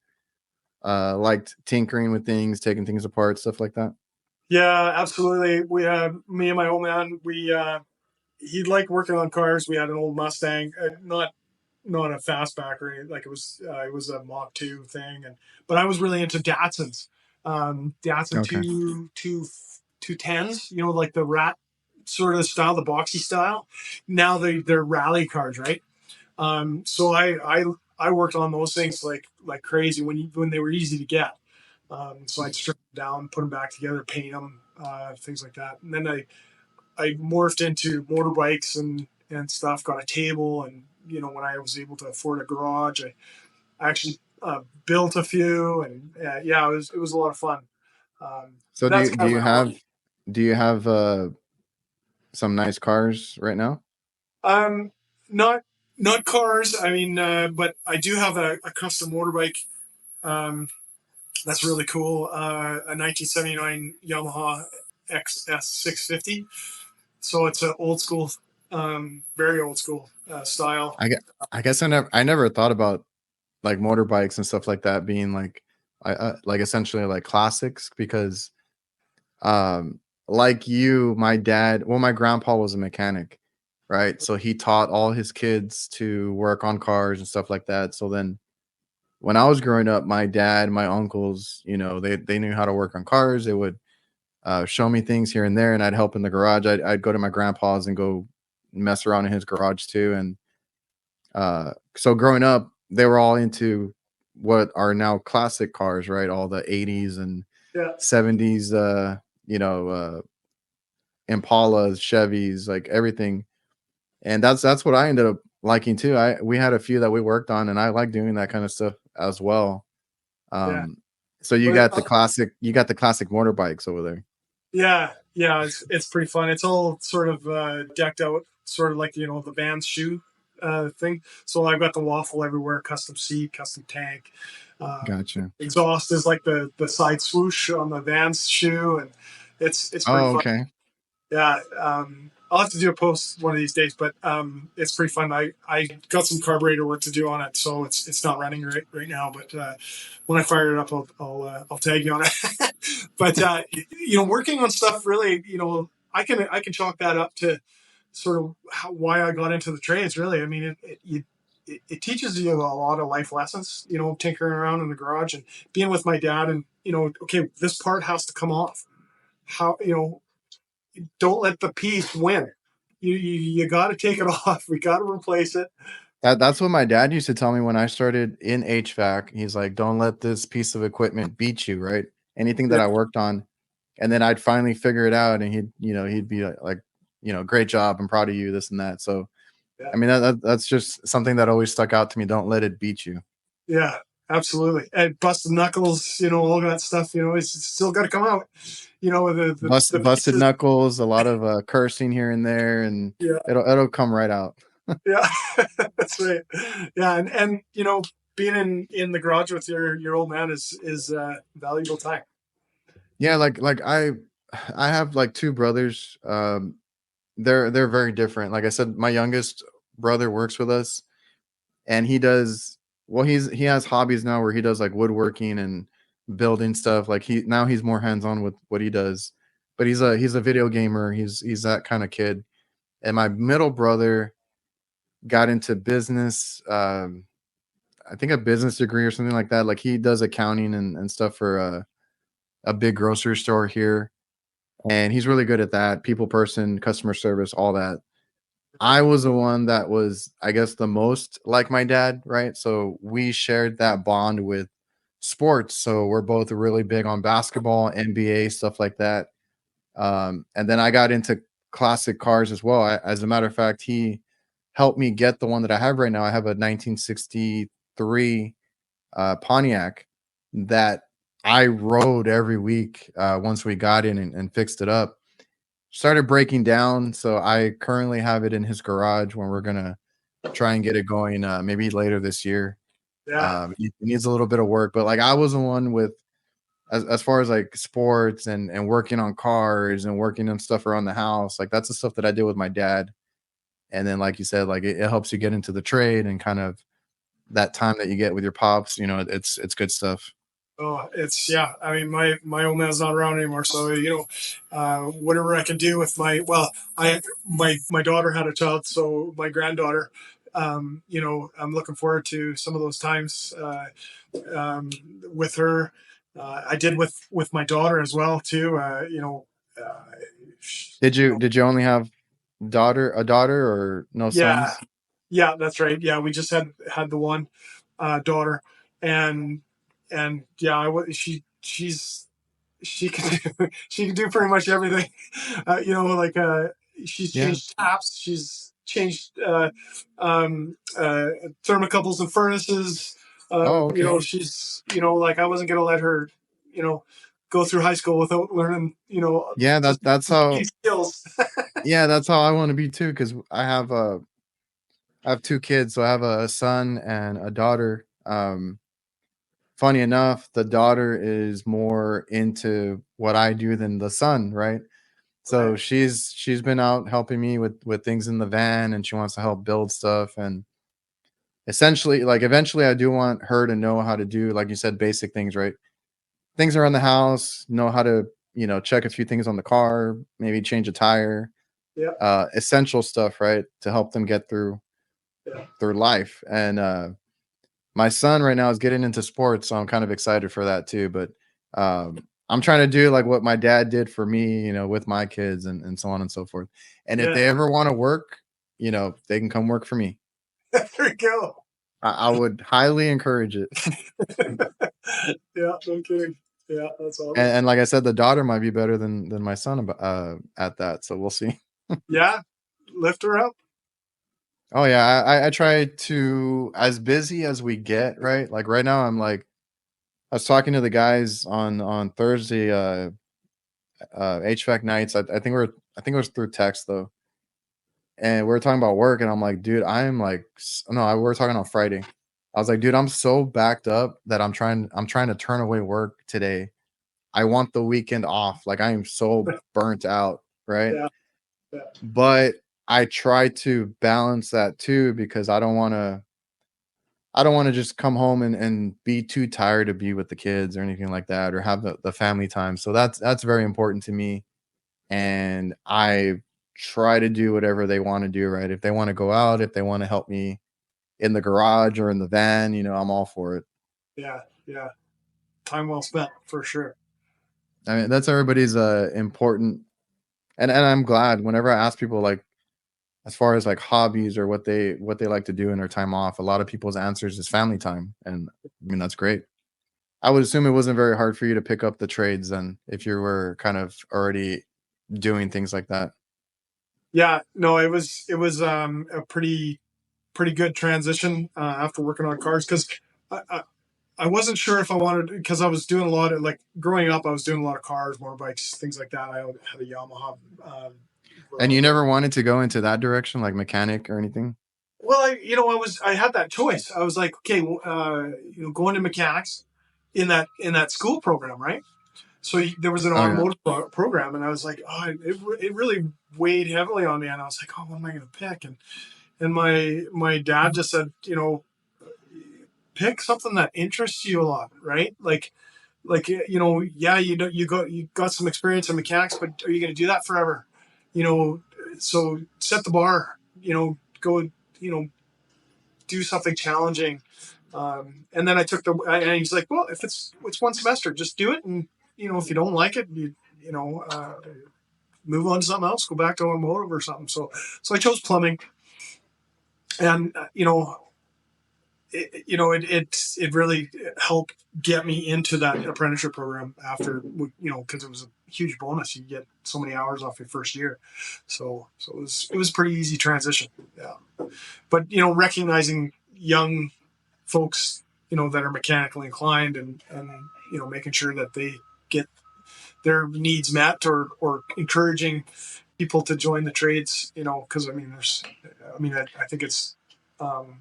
liked tinkering with things, taking things apart, stuff like that. Yeah, absolutely. Me and my old man. He liked working on cars. We had an old Mustang, not a fastback or anything. Like it was a Mach 2 thing, but I was really into Datsuns, Datsun Okay. 210s. Like the rat sort of style, the boxy style. Now they're rally cars, right? So I worked on those things like crazy when they were easy to get. So I'd strip them down, put them back together, paint them, things like that. And then I morphed into motorbikes and stuff. Got a table, and when I was able to afford a garage, I actually built a few, and yeah, it was a lot of fun. So That's do kind of you my have hobby. some nice cars right now? Um, not not cars. I mean, but I do have a custom motorbike. Um, that's really cool. A 1979 Yamaha XS 650. So it's an old school, very old school style. I guess, I never thought about like motorbikes and stuff like that being like essentially like classics because um like you, my grandpa was a mechanic, right? So he taught all his kids to work on cars and stuff like that. So then when I was growing up, my dad, my uncles, they knew how to work on cars. They would show me things here and there, and I'd help in the garage. I'd go to my grandpa's and go mess around in his garage too. And so growing up, they were all into what are now classic cars, right? All the 80s and Yeah, 70s, Impalas, Chevys, like everything. And that's what I ended up liking too. We had a few that we worked on, and I like doing that kind of stuff as well. yeah. Um, so But you got the classic motorbikes over there. yeah. It's pretty fun. It's all sort of decked out, sort of like the band's shoe thing. So I've got the waffle everywhere, custom seat, custom tank. Gotcha. Exhaust is like the side swoosh on the Vans shoe, and it's pretty Oh, fun. okay. Yeah, I'll have to do a post one of these days, but it's pretty fun. I got some carburetor work to do on it, so it's not running right now. But when I fire it up, I'll tag you on it. But working on stuff really, I can chalk that up to sort of why I got into the trades. Really, I mean, it teaches you a lot of life lessons. Tinkering around in the garage and being with my dad, and okay, this part has to come off. How don't let the piece win. You got to take it off. We got to replace it. That's what my dad used to tell me when I started in HVAC. He's like, "Don't let this piece of equipment beat you, right? Anything that Yeah, I worked on." And then I'd finally figure it out, and he'd be like, "Great job. I'm proud of you, this and that." So, yeah, I mean, that's just something that always stuck out to me. Don't let it beat you. yeah. absolutely. And busted knuckles, all that stuff, it's still got to come out, the Busted pieces. knuckles, a lot of cursing here and there, and Yeah. it'll come right out. Yeah. That's right. Yeah. And, being in the garage with your old man is valuable time. Yeah, like I have like two brothers. They're very different. Like I said, my youngest brother works with us, and he does well. He has hobbies now where he does like woodworking and building stuff. Like he's more hands on with what he does. But he's a video gamer. He's that kind of kid. And my middle brother got into business. I think a business degree or something like that. Like he does accounting and stuff for a big grocery store here, and he's really good at that. People person, customer service, all that. I was the one that was, I guess, the most like my dad, right? So we shared that bond with sports. So we're both really big on basketball, NBA, stuff like that. And then I got into classic cars as well. As a matter of fact, he helped me get the one that I have right now. I have a 1963 Pontiac that I rode every week once we got in and fixed it up. Started breaking down, so I currently have it in his garage when we're gonna try and get it going maybe later this year. Yeah. It needs a little bit of work, but like I was the one with as far as like sports and working on cars and working on stuff around the house, like that's the stuff that I did with my dad. And then, like you said, like it helps you get into the trade and kind of that time that you get with your pops, it's good stuff. Oh, it's yeah. I mean, my old man's not around anymore, so whatever I can do with my daughter had a child, so my granddaughter, I'm looking forward to some of those times um, with her. I did with my daughter as well too. Uh, Did you only have a daughter or no yeah, sons? yeah, that's right. Yeah, we just had the one daughter, and yeah, she can she can do pretty much everything. Like she's Yeah. changed taps, she's changed thermocouples and furnaces. Oh, okay. She's like I wasn't gonna let her, you know, go through high school without learning, Yeah, just that's key how skills. yeah, that's how I want to be too, because I have two kids, so I have a son and a daughter. Funny enough, the daughter is more into what I do than the son, right? Okay. So she's been out helping me with things in the van, and she wants to help build stuff. And essentially, like eventually I do want her to know how to do, like you said, basic things, right? Things around the house, know how to, check a few things on the car, maybe change a tire, Yeah. essential stuff, right? To help them get Yeah. through life. And my son right now is getting into sports, so I'm kind of excited for that too. But I'm trying to do like what my dad did for me, with my kids and so on and so forth. And if Yeah. they ever want to work, they can come work for me. There you go. I would highly encourage it. Yeah. No kidding. Yeah. That's and, awesome. and like I said, the daughter might be better than my son at that. So we'll see. Yeah. Lift her up. Oh yeah, I try to, as busy as we get, right? Like right now, I'm like, I was talking to the guys on Thursday, HVAC nights. I think it was through text though, and we were talking about work, and I'm like, dude, I'm like, no, we were talking on Friday. I was like, dude, I'm so backed up that I'm trying to turn away work today. I want the weekend off. Like I am so burnt out, right? Yeah. Yeah. But I try to balance that too because I don't want to just come home and be too tired to be with the kids or anything like that or have the family time. So that's very important to me. And I try to do whatever they want to do, right? If they want to go out, if they want to help me in the garage or in the van, I'm all for it. Yeah. Yeah. Time well spent for sure. I mean, that's everybody's important, and I'm glad whenever I ask people like as far as like hobbies or what they like to do in their time off, a lot of people's answers is family time. And I mean that's great. I would assume it wasn't very hard for you to pick up the trades then if you were kind of already doing things like that. Yeah. No, it was a pretty good transition after working on cars because I wasn't sure if I wanted, because I was doing a lot of, like, growing up, I was doing a lot of cars, motorbikes, things like that. I had a Yamaha. And you never wanted to go into that direction, like mechanic or anything? Well, I had that choice. I was like, okay, going to mechanics in that school program, right? So there was an Oh yeah. automotive program, and I was like, oh, it really weighed heavily on me, and I was like, oh, what am I going to pick? And my dad just said, pick something that interests you a lot, right? Yeah, you got some experience in mechanics, but are you going to do that forever? You know, so set the bar. Go. Do something challenging. And then I took and he's like, well, if it's one semester, just do it, and if you don't like it, move on to something else, go back to automotive or something. So I chose plumbing, and it really helped get me into that apprenticeship program after, because it was a huge bonus. You get so many hours off your first year, so it was a pretty easy transition. Yeah, but recognizing young folks that are mechanically inclined, and making sure that they get their needs met, or encouraging people to join the trades, because I think it's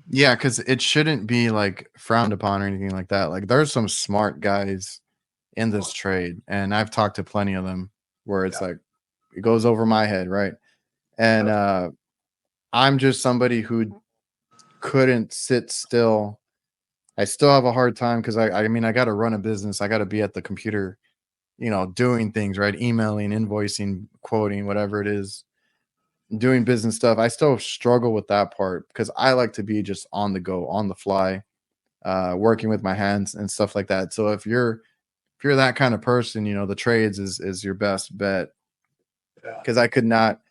Yeah, because it shouldn't be like frowned upon or anything like that. Like there's some smart guys in this trade, and I've talked to plenty of them where it's yeah, like it goes over my head, right? And yeah, I'm just somebody who couldn't sit still. I still have a hard time because I mean I got to run a business. I got to be at the computer, doing things, right? Emailing, invoicing, quoting, whatever it is, doing business stuff. I still struggle with that part because I like to be just on the go, on the fly, working with my hands and stuff like that. So if you're that kind of person, the trades is your best bet yeah. because I could not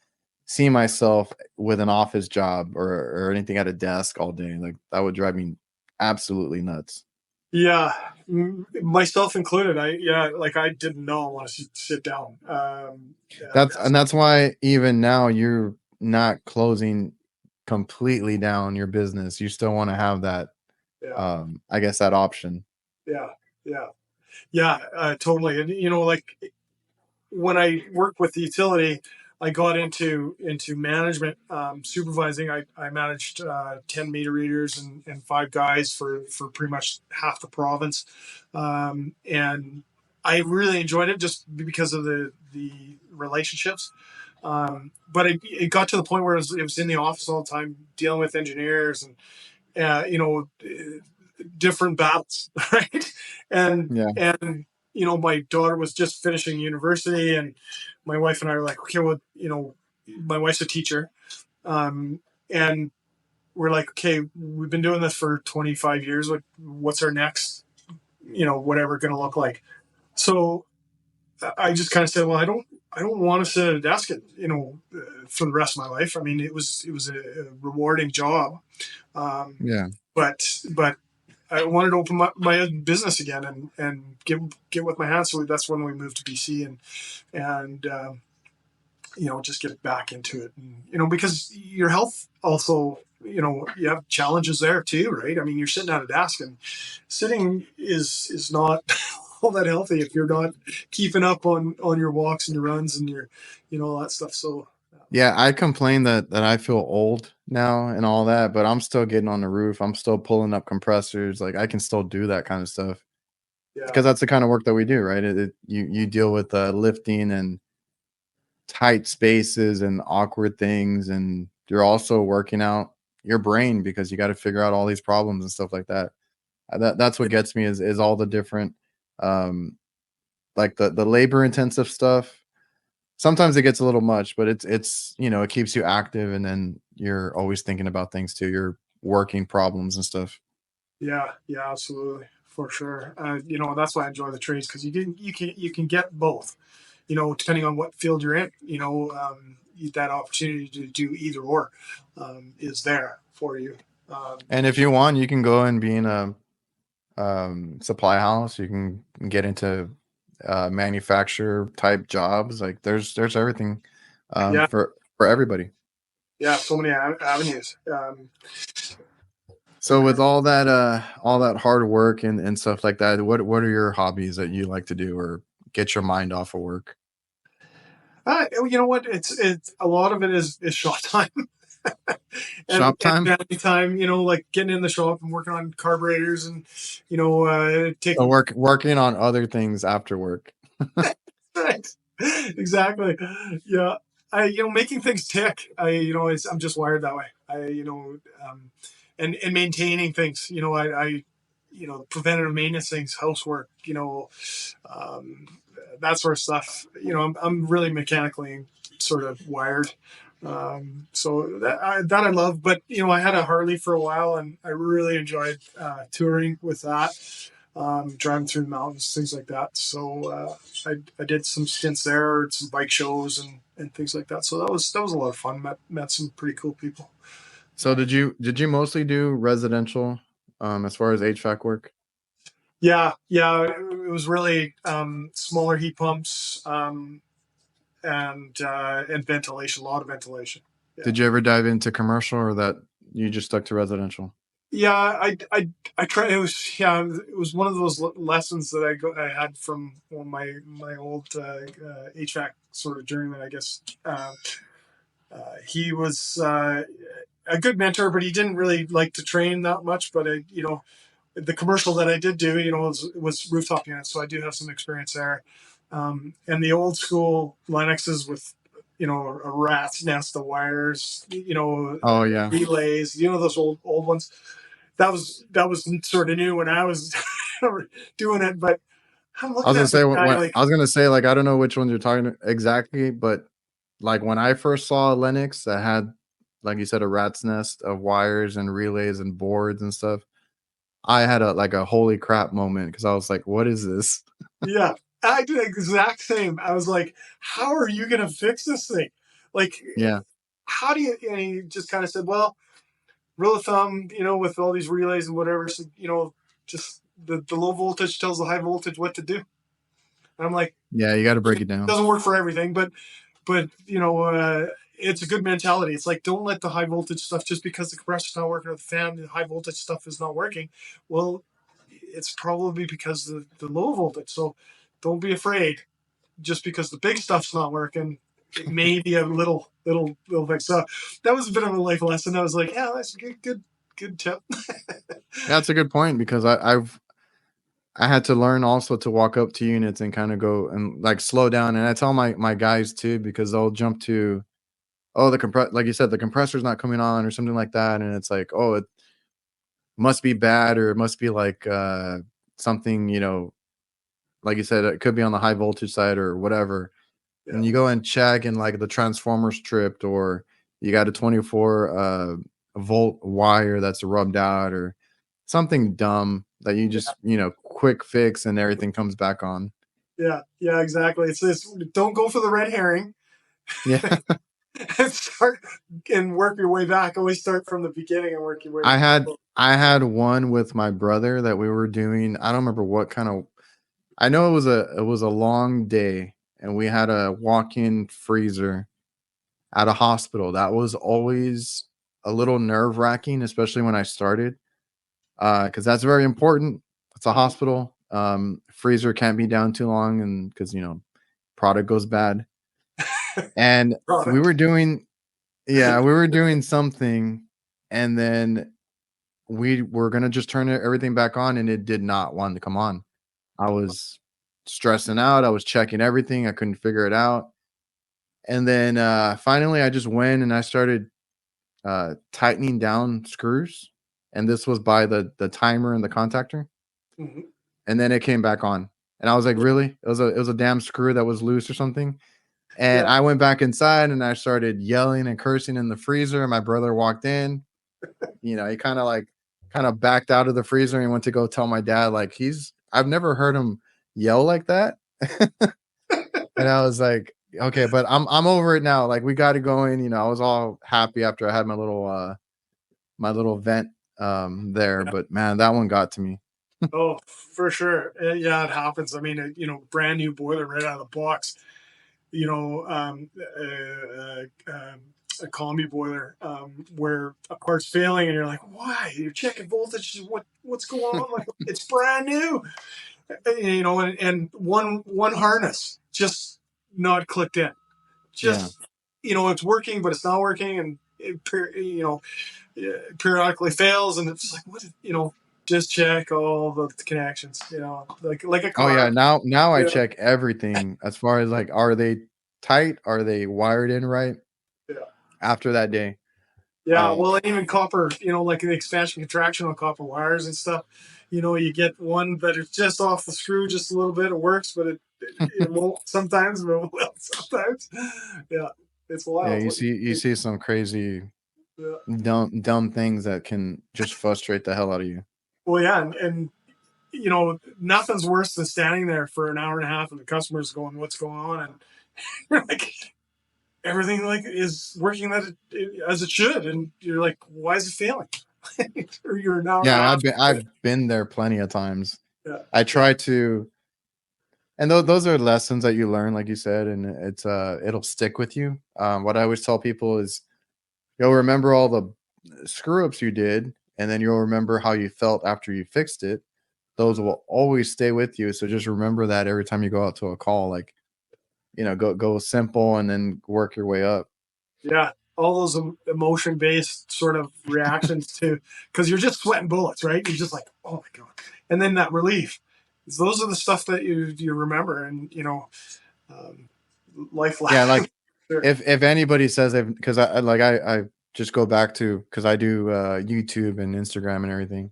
see myself with an office job or anything at a desk all day. Like that would drive me absolutely nuts. Yeah, myself included. Like, I didn't know I want to sit down. That's why even now you're not closing completely down your business. You still want to have that, Yeah, I guess that option. yeah, yeah, yeah. Totally. And like, when I worked with the utility, I got into management, supervising. I managed 10 meter readers, and 5 guys for pretty much half the province, and I really enjoyed it just because of the relationships. But it got to the point where it was in the office all the time, dealing with engineers, and different battles, right? And Yeah. my daughter was just finishing university, and my wife and I were like, okay, well, my wife's a teacher, and we're like, okay, we've been doing this for 25 years. What's our next, whatever going to look like? So I just kind of said, well, I don't want to sit at a desk, for the rest of my life. I mean, it was a rewarding job, Yeah. but I wanted to open my own business again, and get with my hands. So that's when we moved to BC, and just get back into it. And, because your health also, you have challenges there too, right? I mean, you're sitting at a desk, and sitting is not all that healthy if you're not keeping up on your walks and your runs and your, all that stuff. So Yeah, I complain that I feel old now and all that, but I'm still getting on the roof. I'm still pulling up compressors. Like I can still do that kind of stuff yeah, because that's the kind of work that we do, right? You deal with lifting and tight spaces and awkward things, and you're also working out your brain because you got to figure out all these problems and stuff like that. That's what gets me is all the different um like the labor intensive stuff. Sometimes it gets a little much, but it keeps you active, and then you're always thinking about things too. You're working problems and stuff. yeah, yeah, absolutely, for sure. That's why I enjoy the trades, because you can get both. Depending on what field you're in, that opportunity to do either or is there for you. Um, And if you want, you can go and be in a supply house. You can get into manufacturer type jobs. Like there's everything yeah, for everybody. yeah, so many avenues. So with all that hard work and stuff like that, what are your hobbies that you like to do or get your mind off of work? You know what? It's a lot of it is shop time Shop and time? family time. You know, like getting in the shop and working on carburetors and So taking working on other things after work. right. Exactly. Yeah. Making things tick. I'm just wired that way. And maintaining things. Preventative maintenance things, housework. Um, that sort of stuff. I'm really mechanically sort of wired. So that I love. But I had a Harley for a while, and I really enjoyed touring with that, driving through the mountains, things like that. So I did some stints there, some bike shows and things like that. So that was a lot of fun. Met some pretty cool people. So did you mostly do residential as far as HVAC work? Yeah. It was really smaller heat pumps and ventilation, a lot of ventilation. Yeah. Did you ever dive into commercial or that you just stuck to residential? Yeah, I tried. It was one of those lessons that I had from my old HVAC sort of journeyman, I guess. He was a good mentor, but he didn't really like to train that much. But the commercial that I did do, was rooftop units, so I do have some experience there. And the old school Linuxes with a rat's nest of wires, Oh yeah. relays, those old ones. That was sort of new when I was doing it, but I'm I was looking gonna at this say guy when like, I was gonna say like I don't know which ones you're talking exactly, but like when I first saw a Linux that had, like you said, a rat's nest of wires and relays and boards and stuff, I had a holy crap moment because I was like, "What is this?" yeah, I did the exact same. I was like, how are you going to fix this thing? Like, Yeah, how do you, and he just kind of said, well, rule of thumb, with all these relays and whatever, so, just the low voltage tells the high voltage what to do. And I'm like, yeah, you got to break it it down. doesn't work for everything, but it's a good mentality. It's like, don't let the high voltage stuff, just because the compressor's not working or the fan, the high voltage stuff is not working. Well, it's probably because the low voltage. So don't be afraid. Just because the big stuff's not working, it may be a little fix. So that was a bit of a life lesson. I was like, yeah, that's a good tip. Yeah, that's a good point because I had to learn also to walk up to units and kind of go and like slow down. And I tell my guys too because they'll jump to, oh, like you said, the compressor's not coming on or something like that, and it's like, oh, it must be bad or it must be like something, like you said, it could be on the high voltage side or whatever. Yeah, And you go and check and like the transformer's tripped or you got a 24 volt wire that's rubbed out or something dumb that you just, quick fix and everything comes back on. yeah, exactly. It's this. Don't go for the red herring. Yeah. And start and work your way back. Always start from the beginning and work your way I back. had I had one with my brother that we were doing. I don't remember what kind of, I know it was a long day and we had a walk-in freezer at a hospital. That was always a little nerve-wracking, especially when I started. Because that's very important. It's a hospital. Freezer can't be down too long, and because product goes bad. And we Product. were doing, yeah, we were doing something, and then we were gonna just turn everything back on, and it did not want to come on. I was stressing out. I was checking everything. I couldn't figure it out, and then finally, I just went and I started tightening down screws, and this was by the timer and the contactor. Mhm. And then it came back on. And I was like, "Really?" It was a damn screw that was loose or something. And Yeah, I went back inside and I started yelling and cursing in the freezer. My brother walked in. He kind of backed out of the freezer and went to go tell my dad like I've never heard him yell like that. And I was like, "Okay, but I'm over it now. Like we got it going." I was all happy after I had my little vent there, yeah. but man, that one got to me. Oh, for sure. Yeah, it happens. I mean, brand new boiler right out of the box. You know, a combi boiler where a part's failing, and you're like, why? You're checking voltage. What's going on? Like, it's brand new, you know, and one harness just not clicked in. Yeah. Just, you know, it's working, but it's not working, and you know, periodically fails, and it's just like, what, you know, just check all the connections, you know, like a Oh yeah. car. Now I Yeah, check everything as far as like, are they tight? Are they wired in right? yeah. After that day. Yeah, Um, well, and even copper, you know, like the expansion contraction on copper wires and stuff, you know, you get one that is just off the screw just a little bit. It works, but it won't sometimes, but it will sometimes. Yeah, it's yeah, wild. you see some crazy Yeah. dumb things that can just frustrate the hell out of you. Well, yeah, and you know, nothing's worse than standing there for an hour and a half and the customer's going, "What's going on?" And you're like, everything like is working as it should, and you're like, "Why is it failing?" Or you're an hour and a Yeah, half. I've been there plenty of times. Yeah, I yeah, try to, and those are lessons that you learn, like you said, and it'll stick with you. What I always tell people is you'll remember all the screw ups you did, and then you'll remember how you felt after you fixed it. Those will always stay with you. So just remember that every time you go out to a call, like, you know, go simple and then work your way up. yeah. All those emotion based sort of reactions to, because you're just sweating bullets, right? You're just like, "Oh my god," and then that relief. Those are the stuff that you remember, and you know, um, life Yeah, lessons. like Sure. if anybody says they've, because I just go back to, because I do YouTube and Instagram and everything,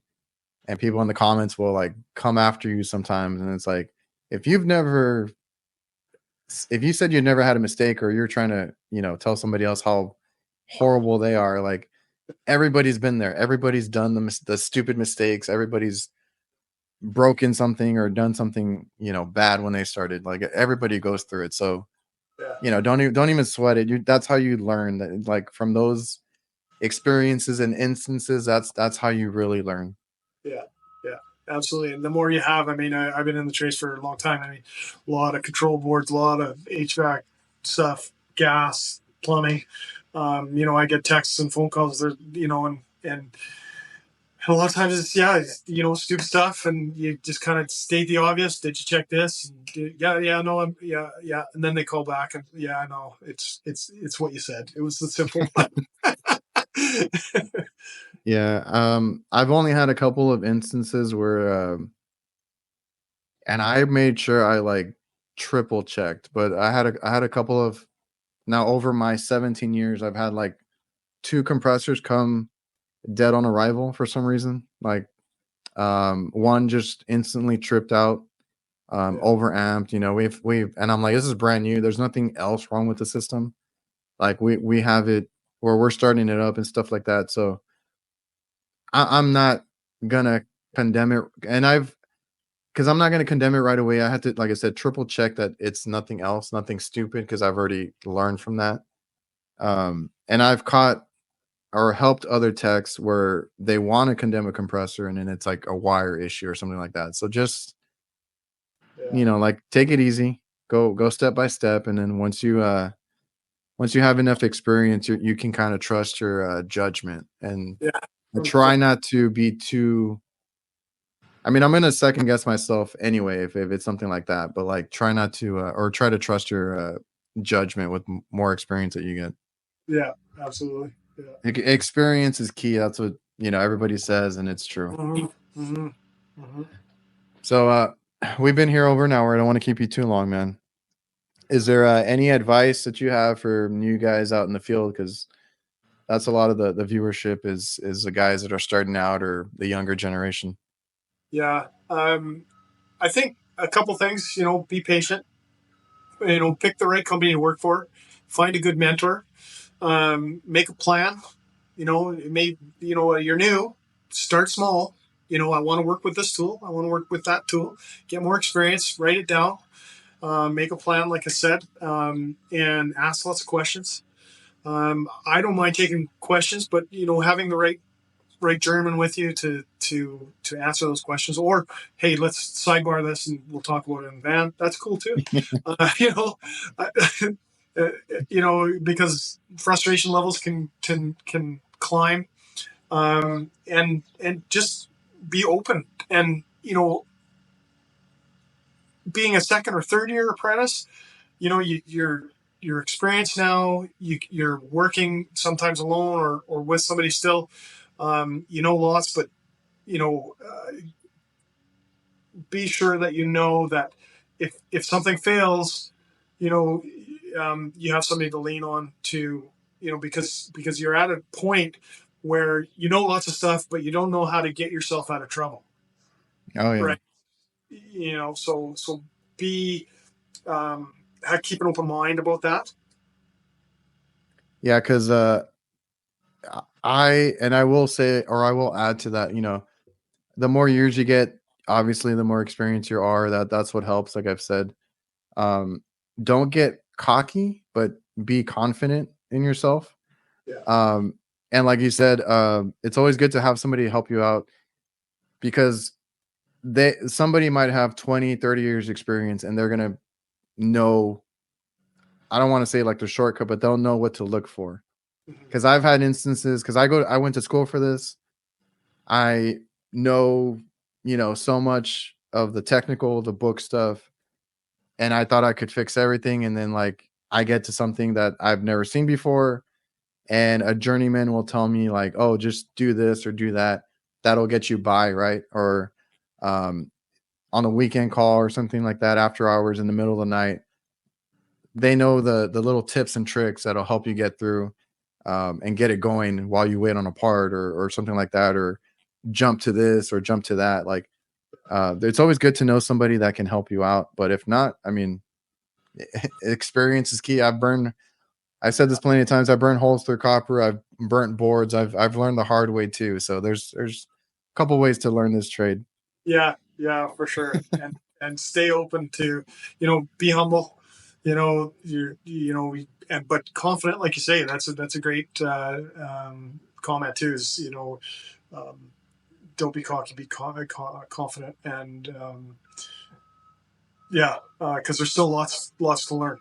and people in the comments will like come after you sometimes, and it's like, if you've never if you said you never had a mistake, or you're trying to, you know, tell somebody else how horrible they are, like, everybody's been there, everybody's done the stupid mistakes, everybody's broken something or done something, you know, bad when they started, like everybody goes through it. So, Yeah, you know, don't even sweat it. That's how you learn, that like from those experiences and instances, that's how you really learn. yeah, yeah, absolutely. And the more you have, I mean, I've been in the trades for a long time. I mean, a lot of control boards, a lot of HVAC stuff, gas, plumbing. You know, I get texts and phone calls. There, you know, and a lot of times it's, yeah, it's, you know, stupid stuff, and you just kind of state the obvious. Did you check this? Yeah, yeah, no, yeah, yeah, and then they call back, and yeah, I know it's what you said. It was the simple one. Yeah, I've only had a couple of instances where and I made sure I like triple checked, but I had a couple of, now over my 17 years, I've had like two compressors come dead on arrival for some reason. Like, one just instantly tripped out, Yeah, overamped. You know, we've, and I'm like, this is brand new. There's nothing else wrong with the system. Like we have it where we're starting it up and stuff like that. So I'm not gonna condemn it, and I've because I'm not gonna condemn it right away. I had to, like I said, triple check that it's nothing else, nothing stupid, because I've already learned from that. And I've caught or helped other techs where they want to condemn a compressor, and then it's like a wire issue or something like that. So just, yeah, you know, like, take it easy, go step by step, and then once you have enough experience, you can kind of trust your judgment, and yeah. I try not to be too. I mean, I'm gonna second guess myself anyway if it's something like that, but like, try not to, or try to trust your judgment with more experience that you get. Yeah, absolutely. Yeah. Experience is key. That's what, you know, everybody says, and it's true. Hmm. Hmm. Hmm. So, we've been here over an hour. I don't want to keep you too long, man. Is there any advice that you have for new guys out in the field? Because that's a lot of the viewership is the guys that are starting out, or the younger generation. Yeah. I think a couple things. You know, be patient. You know, pick the right company to work for. Find a good mentor. Make a plan. You know, it may, you know, you're new. Start small. You know, I want to work with this tool. I want to work with that tool. Get more experience. Write it down. Make a plan, like I said, and ask lots of questions. I don't mind taking questions, but you know, having the right German with you to answer those questions, or hey, let's sidebar this and we'll talk about it in the van. That's cool too. You know, you know, because frustration levels can climb, and just be open. And you know, being a second or third year apprentice, you know, you're experienced now. You're working sometimes alone or with somebody still. You know lots, but you know, be sure that you know that if something fails, you know, you have somebody to lean on to, you know, because you're at a point where you know lots of stuff, but you don't know how to get yourself out of trouble, Oh yeah. right? You know, so be keep an open mind about that. Yeah, because I will say, or I will add to that, you know, the more years you get, obviously the more experience you are, that's what helps, like I've said. Um, don't get cocky, but be confident in yourself. Yeah. Um, and like you said, it's always good to have somebody help you out because somebody might have 20, 30 years experience and they're gonna know, I don't want to say like the shortcut, but they'll know what to look for. Mhm. Because I've had instances, because I went to school for this. I know, you know, so much of the technical, the book stuff, and I thought I could fix everything. And then like I get to something that I've never seen before, and a journeyman will tell me like, "Oh, just do this or do that. That'll get you by, right?" Or um, on a weekend call or something like that, after hours in the middle of the night, they know the little tips and tricks that'll help you get through, and get it going while you wait on a part or something like that, or jump to this or jump to that. Like, it's always good to know somebody that can help you out. But if not, I mean, experience is key. I said this plenty of times. I burned holes through copper. I've burnt boards. I've learned the hard way too. So there's a couple ways to learn this trade. Yeah, yeah, for sure. And stay open to, you know, be humble. You know, you know, and but confident, like you say. That's a great comment too. Is, you know, um, don't be cocky, be confident, and yeah, because there's still lots to learn.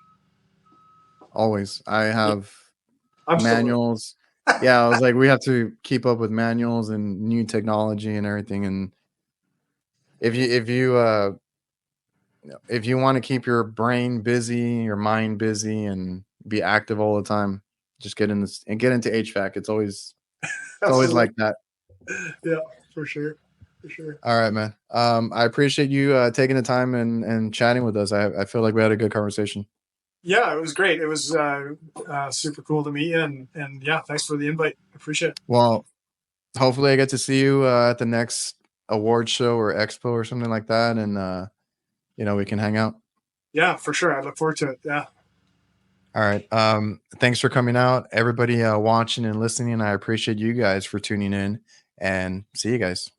Always. I Yeah, have I'm still learning. manuals. Yeah, I was like, we have to keep up with manuals and new technology and everything. And if you want to keep your brain busy, your mind busy, and be active all the time, just get in this and get into HVAC. It's always Absolutely. like that. Yeah, for sure, for sure. All right, man. I appreciate you taking the time and chatting with us. I feel like we had a good conversation. Yeah, it was great. It was super cool to meet you, and yeah, thanks for the invite. I appreciate it. Well, hopefully I get to see you at the next award show or expo or something like that, and you know, we can hang out. Yeah, for sure. I look forward to it. Yeah. All right. Thanks for coming out, everybody watching and listening. I appreciate you guys for tuning in, and see you guys.